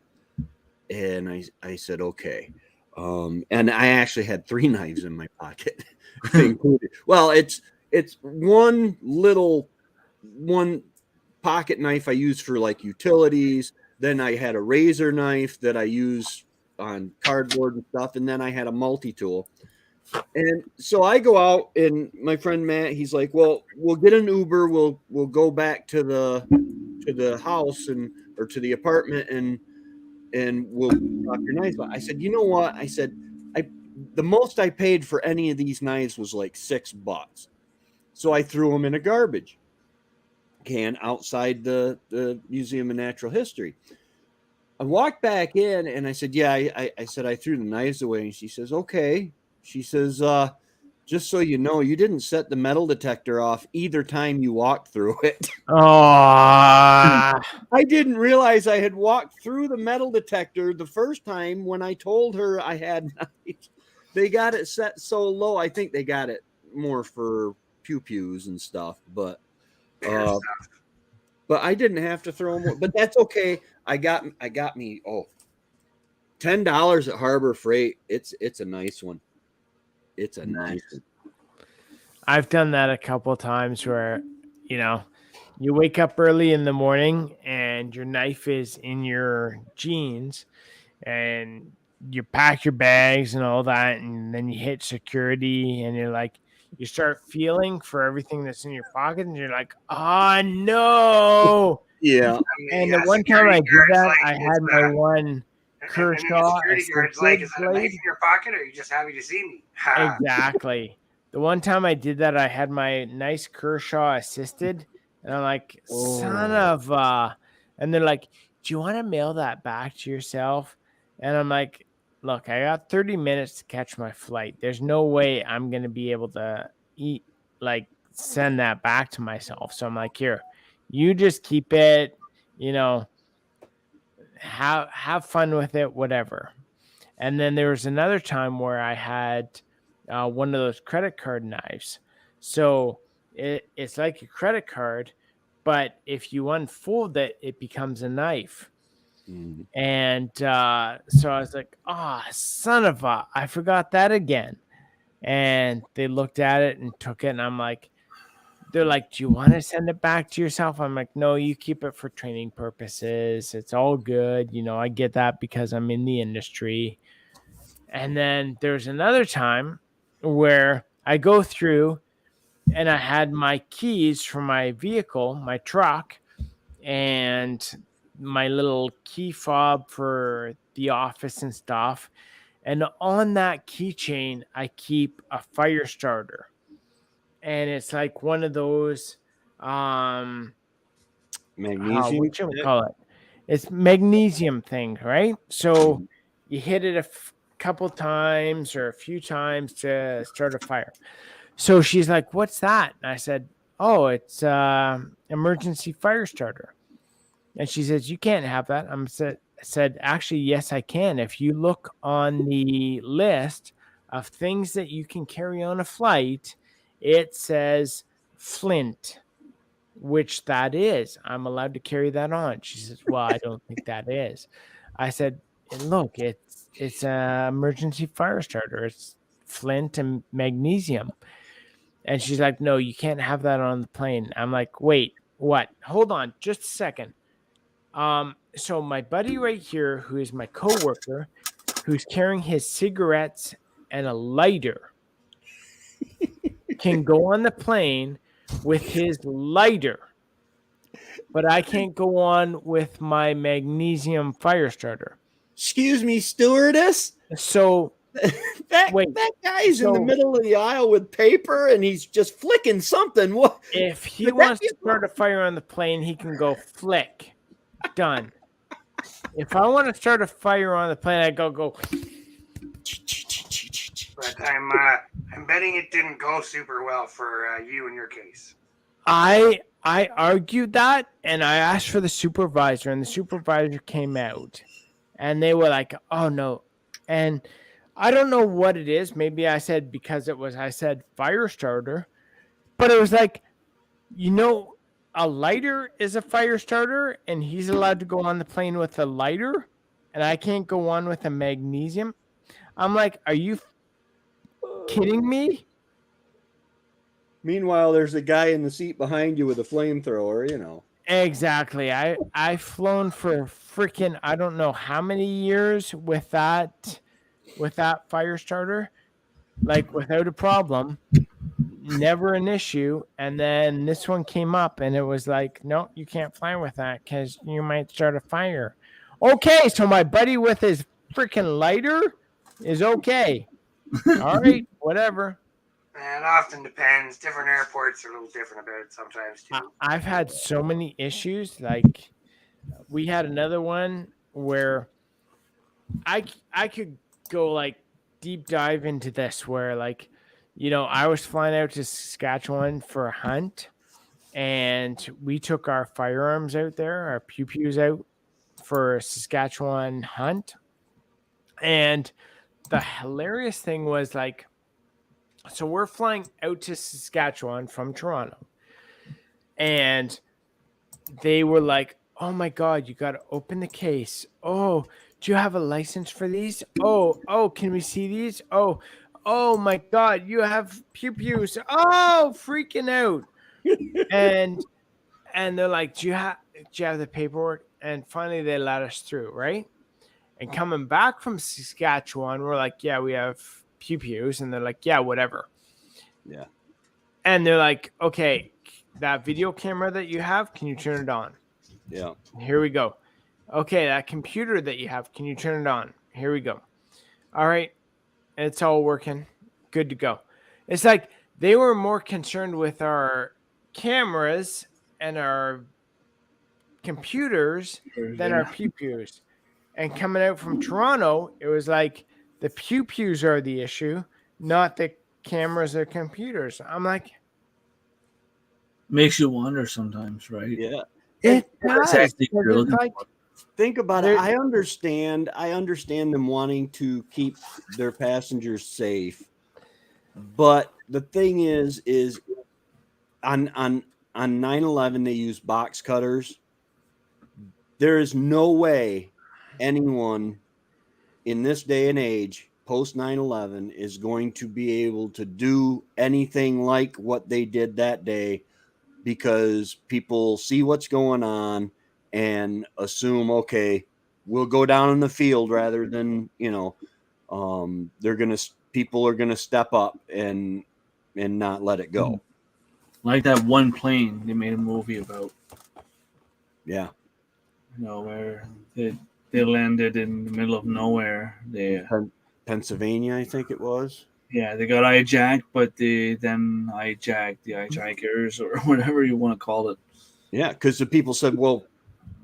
And I said, okay. And I actually had 3 knives in my pocket. Well, it's one pocket knife I use for like utilities. Then I had a razor knife that I use on cardboard and stuff. And then I had a multi-tool. And so I go out, and my friend Matt, he's like, well, we'll get an Uber. We'll go back to the house or to the apartment and we'll drop your knives. I said, you know what? I said, the most I paid for any of these knives was like $6. So I threw them in a garbage can outside the Museum of Natural History. I walked back in and I said, yeah, I said, I threw the knives away. And she says, okay. She says, just so you know, you didn't set the metal detector off either time you walked through it. Oh, I didn't realize I had walked through the metal detector the first time when I told her I had knives. They got it set so low. I think they got it more for pew-pews and stuff, but I didn't have to throw them. But that's okay. I got me $10 at Harbor Freight. It's a nice one. It's a nice one. I've done that a couple of times where, you wake up early in the morning and your knife is in your jeans and you pack your bags and all that. And then you hit security and you're like, you start feeling for everything that's in your pocket and you're like, oh no. Yeah. And the one time I did that, I had my one Kershaw. Security guard's like, is that a knife in your pocket, or are you just happy to see me? Exactly. The one time I did that, I had my nice Kershaw assisted, and I'm like, son of and they're like, do you want to mail that back to yourself? And I'm like, look, I got 30 minutes to catch my flight. There's no way I'm going to be able to eat, like, send that back to myself. So I'm like, here, you just keep it, you know, have fun with it, whatever. And then there was another time where I had one of those credit card knives. So it's like a credit card, but if you unfold it, it becomes a knife. Mm. And so I was like, oh, son of a, I forgot that again. And they looked at it and took it. And I'm like, they're like, do you want to send it back to yourself? I'm like, no, you keep it for training purposes. It's all good. You know, I get that because I'm in the industry. And then there's another time where I go through and I had my keys for my vehicle, my truck, and my little key fob for the office and stuff. And on that keychain, I keep a fire starter. And it's like one of those Magnesium. what you call it? It's magnesium thing, right? So you hit it a couple times or a few times to start a fire. So she's like, "What's that?" And I said, "Oh, it's emergency fire starter." And she says, "You can't have that." Said, "Actually, yes, I can. If you look on the list of things that you can carry on a flight, it says flint, which that is. I'm allowed to carry that on." She says, "Well, I don't think that is." I said, "Look, it's an emergency fire starter. It's flint and magnesium." And she's like, "No, you can't have that on the plane." I'm like, "Wait, what? Hold on, just a second." So my buddy right here, who is my coworker, who's carrying his cigarettes and a lighter, can go on the plane with his lighter, but I can't go on with my magnesium fire starter. Excuse me, stewardess. So that wait, guy's in the middle of the aisle with paper and he's just flicking something. What? If he wants to start a fire on the plane, he can go flick. Done. If I want to start a fire on the plane, I go. But I'm betting it didn't go super well for you in your case. I argued that, and I asked for the supervisor, and the supervisor came out, and they were like, "Oh no," and I don't know what it is. Maybe I said because I said fire starter, but it was like, a lighter is a fire starter, and he's allowed to go on the plane with a lighter, and I can't go on with a magnesium. I'm like, are you kidding me? Meanwhile, there's a guy in the seat behind you with a flamethrower, you know. Exactly. I've flown for freaking I don't know how many years with that fire starter, like without a problem, never an issue. And then this one came up and it was like, no, you can't fly with that because you might start a fire. Okay, so my buddy with his freaking lighter is okay. All right, whatever. And it often depends. Different airports are a little different about it sometimes too. I've had so many issues. Like we had another one where I could go like deep dive into this where like, I was flying out to Saskatchewan for a hunt and we took our firearms out there, our pew-pews out for a Saskatchewan hunt. And the hilarious thing was like, so we're flying out to Saskatchewan from Toronto and they were like, "Oh my God, you got to open the case. Oh, do you have a license for these? Oh, can we see these? Oh my God, you have pew-pews. Oh, freaking out." and they're like, do you have the paperwork? And finally they let us through, right? And coming back from Saskatchewan, we're like, yeah, we have pew-pews. And they're like, yeah, whatever. Yeah. And they're like, okay, that video camera that you have, can you turn it on? Yeah. Here we go. Okay, that computer that you have, can you turn it on? Here we go. All right. It's all working. Good to go. It's like they were more concerned with our cameras and our computers than our pew-pews. And coming out from Toronto, it was like the pew-pews are the issue, not the cameras or computers. I'm like, Makes you wonder sometimes, right? Yeah. It That's does. actually Because you're it's looking like, for. Think about it. There- I understand them wanting to keep their passengers safe. But the thing is on 9/11 they use box cutters. There is no way anyone in this day and age post 9/11 is going to be able to do anything like what they did that day, because people see what's going on and assume, okay, we'll go down in the field rather than, people are gonna step up and not let it go. Like that one plane they made a movie about, Yeah. where they landed in the middle of nowhere. Pennsylvania, I think it was. They got hijacked, but they then hijacked the hijackers or whatever you want to call it. Yeah, because the people said, well,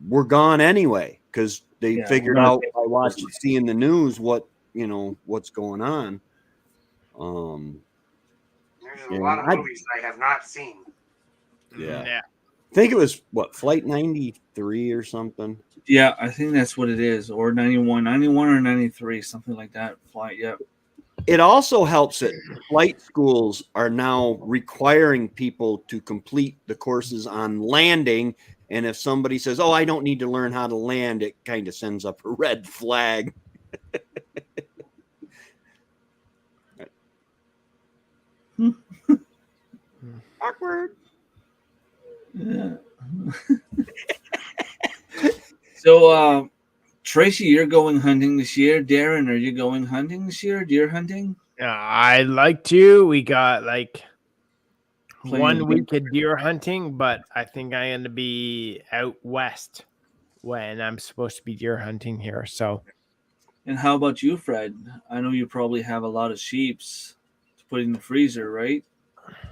we're gone anyway, because they Yeah, figured we're gonna out take by seeing the news what's going on. There's a And lot of movies I have not seen. Yeah. I think it was Flight 93 or something. Yeah, I think that's what it is, or 91 or 93, something like that. Flight, yeah. It also helps that flight schools are now requiring people to complete the courses on landing. And if somebody says, oh, I don't need to learn how to land, it kind of sends up a red flag. Awkward. Yeah. So, Tracy, you're going hunting this year. Darren, are you going hunting this year? Deer hunting? I'd like to. We got like Plenty 1 of week of deer hunting, but I think I'm going to be out west when I'm supposed to be deer hunting here. So, And how about you, Fred? I know you probably have a lot of sheeps to put in the freezer, right?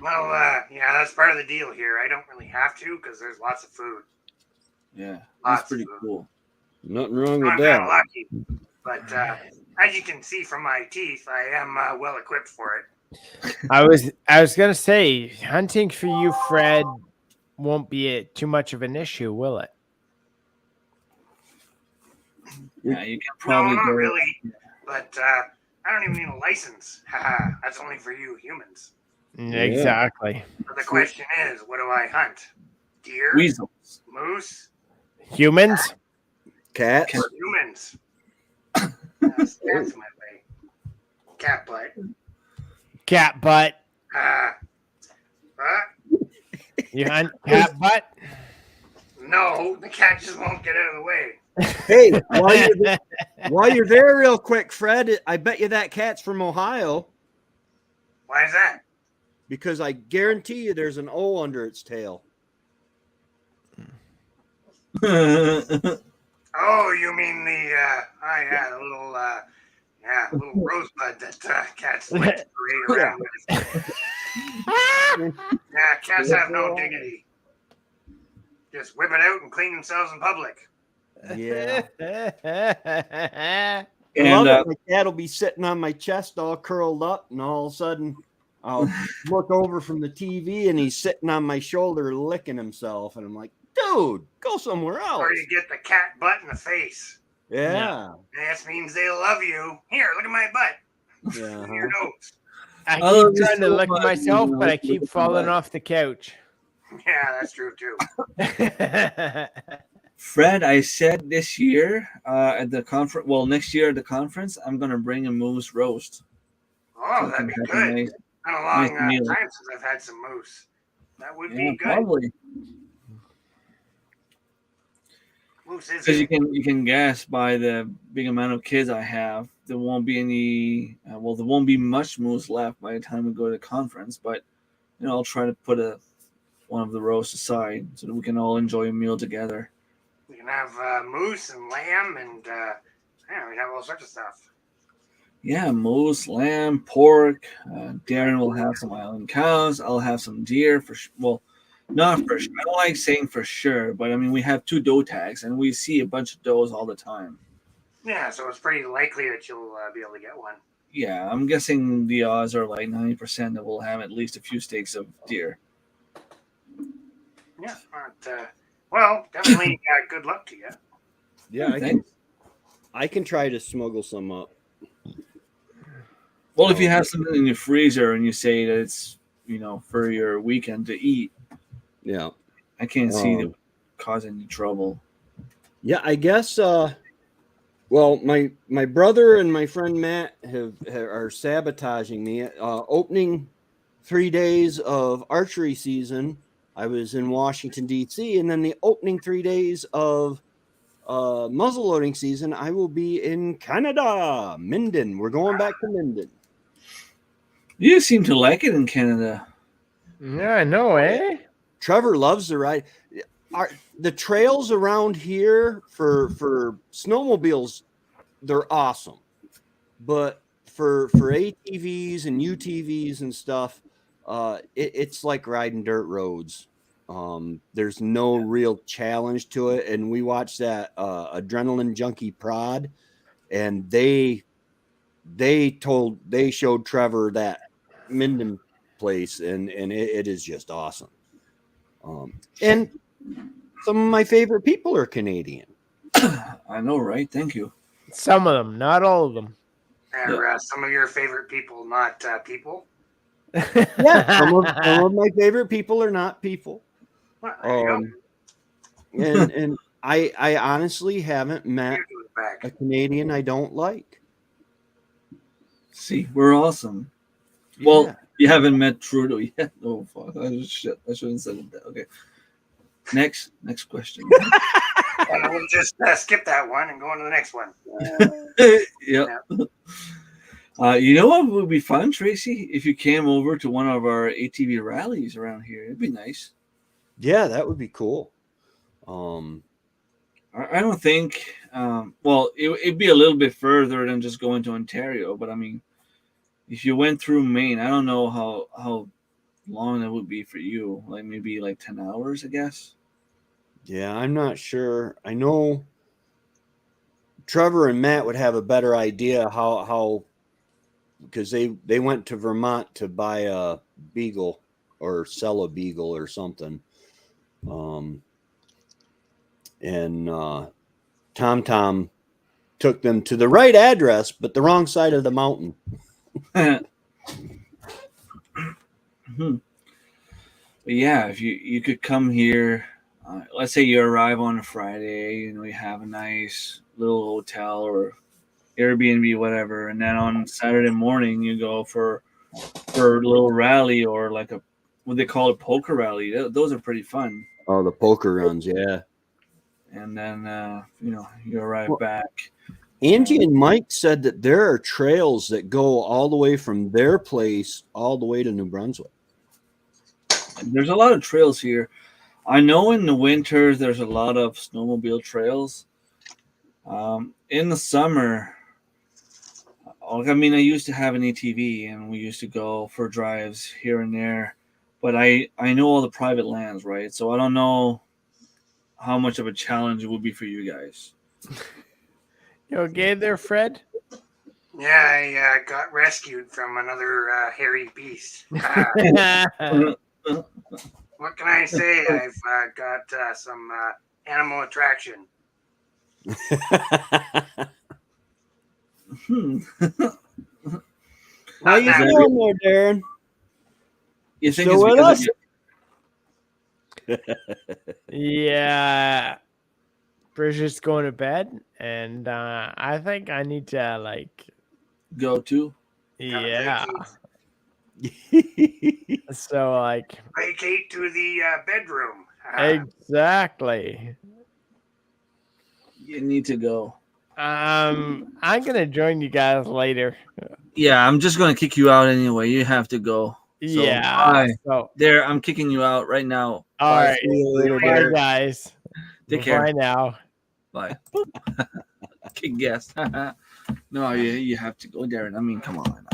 Well, yeah, that's part of the deal here. I don't really have to because there's lots of food. Yeah, Lots that's pretty of food. cool. Nothing wrong I'm with kind of that. lucky, but as you can see from my teeth, I am well equipped for it. I was going to say, hunting for you, Fred, won't be too much of an issue, will it? Yeah, you can probably No, not go. really, but I don't even need a license. Haha, that's only for you humans. Exactly. But the question is, what do I hunt? Deer? Weasels. Moose? Humans? Cats? Or humans? That's my way. Cat butt. Cat butt. You hunt cat butt? No, the cat just won't get out of the way. Hey, while you're there real quick, Fred, I bet you that cat's from Ohio, Why is that? because I guarantee you there's an O under its tail. Oh, you mean the the little rosebud that cats like to parade around with. Yeah, cats have no dignity. Just whip it out and clean themselves in public. Yeah. I And love it. My cat will be sitting on my chest all curled up, and all of a sudden I'll look over from the TV and he's sitting on my shoulder licking himself. And I'm like, dude, go somewhere else. Or you get the cat butt in the face. Yeah. That means they love you. Here, look at my butt. Yeah. Your nose. I love keep you trying to so lick much. myself, but I keep Look at falling my butt. off the couch. Yeah, that's true too. Fred, I said this year at the conference, well, next year at the conference, I'm going to bring a moose roast. Oh, that'd be That's good. nice. Been a long Nice meal. time since I've had some moose. That would Yeah, be good. probably. Moose is Because good. you can guess by the big amount of kids I have, there won't be any. There won't be much moose left by the time we go to the conference. But I'll try to put one of the roasts aside so that we can all enjoy a meal together. You can have moose and lamb and we have all sorts of stuff. Yeah, moose, lamb, pork. Darren will have some island cows. I'll have some deer not for sure. I don't like saying for sure, but I mean we have 2 doe tags and we see a bunch of does all the time. Yeah, so it's pretty likely that you'll be able to get one. Yeah, I'm guessing the odds are like 90% that we'll have at least a few steaks of deer. Yeah. But, well, definitely good luck to you. Yeah, Thanks. I can try to smuggle some up. Well, if you have something in your freezer and you say that it's, for your weekend to eat, Yeah. I can't see that would cause any trouble. Yeah, I guess. Well, my brother and my friend Matt are sabotaging me. Opening 3 days of archery season, I was in Washington D.C., and then the opening 3 days of muzzleloading season, I will be in Canada, Minden. We're going back to Minden. You seem to like it in Canada. Yeah, I know, eh? Trevor loves the ride. The trails around here for snowmobiles, they're awesome, but for ATVs and UTVs and stuff, it's like riding dirt roads. There's no real challenge to it, and we watched that Adrenaline Junkie Prod, and they showed Trevor that Minden place, and it is just awesome. And some of my favorite people are Canadian. I know, right? Thank you. Some of them, not all of them. Are some of your favorite people not people? Yeah, some of my favorite people are not people. Well, there you And I honestly haven't met a Canadian I don't like. See, we're awesome. Yeah. Well, you haven't met Trudeau yet. Oh fuck! I shouldn't have said that. Okay. Next question. We'll just skip that one and go on to the next one. Yeah. You know what would be fun, Tracy? If you came over to one of our ATV rallies around here, it'd be nice. Yeah, that would be cool. I don't think. Well, it'd be a little bit further than just going to Ontario, but I mean, if you went through Maine, I don't know how long that would be for you. Like maybe like 10 hours, I guess. Yeah, I'm not sure. I know Trevor and Matt would have a better idea how because they went to Vermont to buy a beagle or sell a beagle or something. And Tom took them to the right address, but the wrong side of the mountain. But yeah, if you could come here, let's say you arrive on a Friday, you have a nice little hotel or Airbnb, whatever, and then on Saturday morning you go for a little rally or like what they call a poker rally. Those are pretty fun. Oh, the poker runs, yeah. And then you arrive back. Angie and Mike said that there are trails that go all the way from their place all the way to New Brunswick. There's a lot of trails here. I know in the winter there's a lot of snowmobile trails. In the summer, I mean, I used to have an ATV and we used to go for drives here and there, but I know all the private lands, right? So I don't know how much of a challenge it would be for you guys. You okay there, Fred? Yeah, I got rescued from another hairy beast. What can I say? I've got some animal attraction. How you doing there, Darren? You think Still it's with because us? Yeah. Bridget's going to bed, and I think I need to go to? Yeah. So vacate to the bedroom. Exactly. You need to go. I'm gonna join you guys later. Yeah, I'm just gonna kick you out anyway. You have to go. So, Yeah. bye. So there, I'm kicking you out right now. All right. See you later, Bye, Darren. guys. Take care. Bye now. Bye. Kick guess. No, you have to go, Darren. I mean, come on.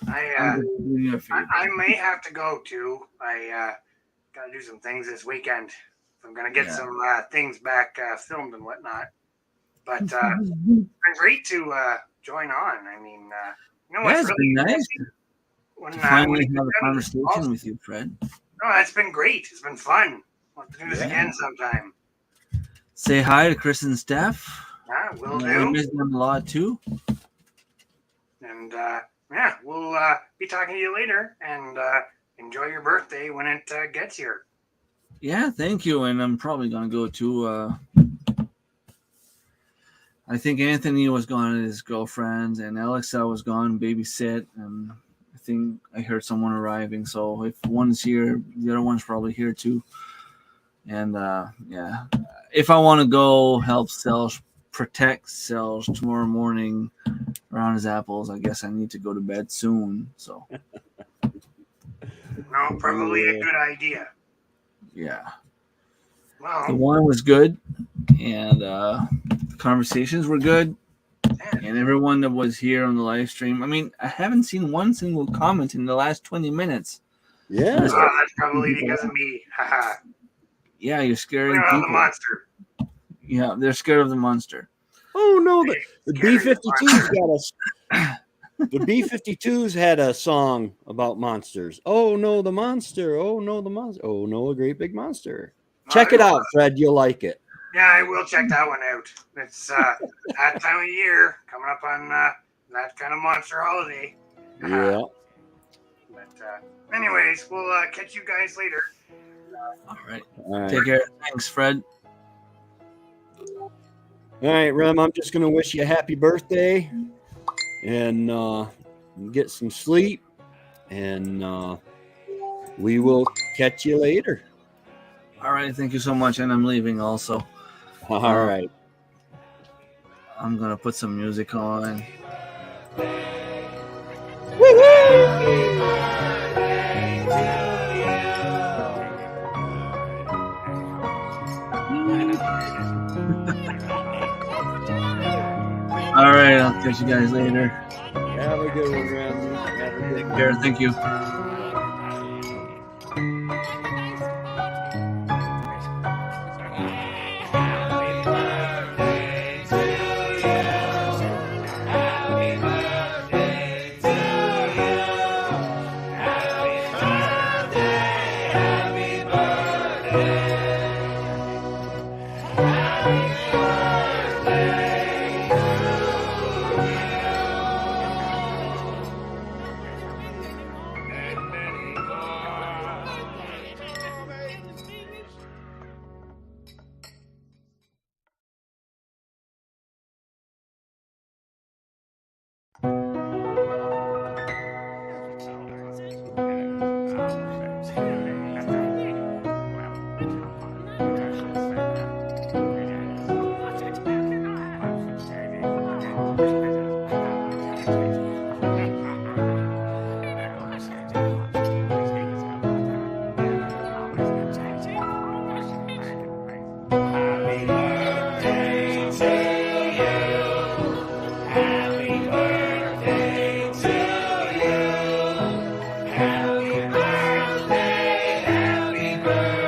I may have to go too. I got to do some things this weekend. I'm gonna get some things back filmed and whatnot. But it's been great to join on. I mean, it's really been nice to finally have a conversation with you, Fred. No, it's been great. It's been fun. We'll have to do this again sometime. Say hi to Chris and Steph. Will We do. miss them a lot too. And we'll be talking to you later. And enjoy your birthday when it gets here. Yeah, thank you. And I'm probably gonna go to. I think Anthony was gone at his girlfriend's, and Alexa was gone babysit, and I think I heard someone arriving. So if one's here, the other one's probably here too. And if I want to go help protect cells tomorrow morning around his apples, I guess I need to go to bed soon. So No, probably a good idea. yeah, the Well, wine was good, and the conversations were good, and everyone that was here on the live stream. I mean, I haven't seen one single comment in the last 20 minutes. Yeah. that's probably because of me. Haha. Yeah, you're scaring Bring on the people. monster. Yeah, they're scared of the monster. Oh no, the Scary B-52's got the B-52's had a song about monsters. Oh no, the monster. Oh no, the monster. Oh no, a great big monster. Check it out, Fred. You'll like it. Yeah, I will check that one out. It's that time of year coming up on that kind of monster holiday. Yeah. But anyways, we'll catch you guys later. All right. All right. Take care. Thanks, Fred. All right, Rem, I'm just going to wish you a happy birthday and get some sleep, and we will catch you later. All right. Thank you so much. And I'm leaving also. All right. I'm going to put some music on. All right. I'll catch you guys later. Have a good one, Rem. Have a good Take one. care. Thank you. Happy birthday.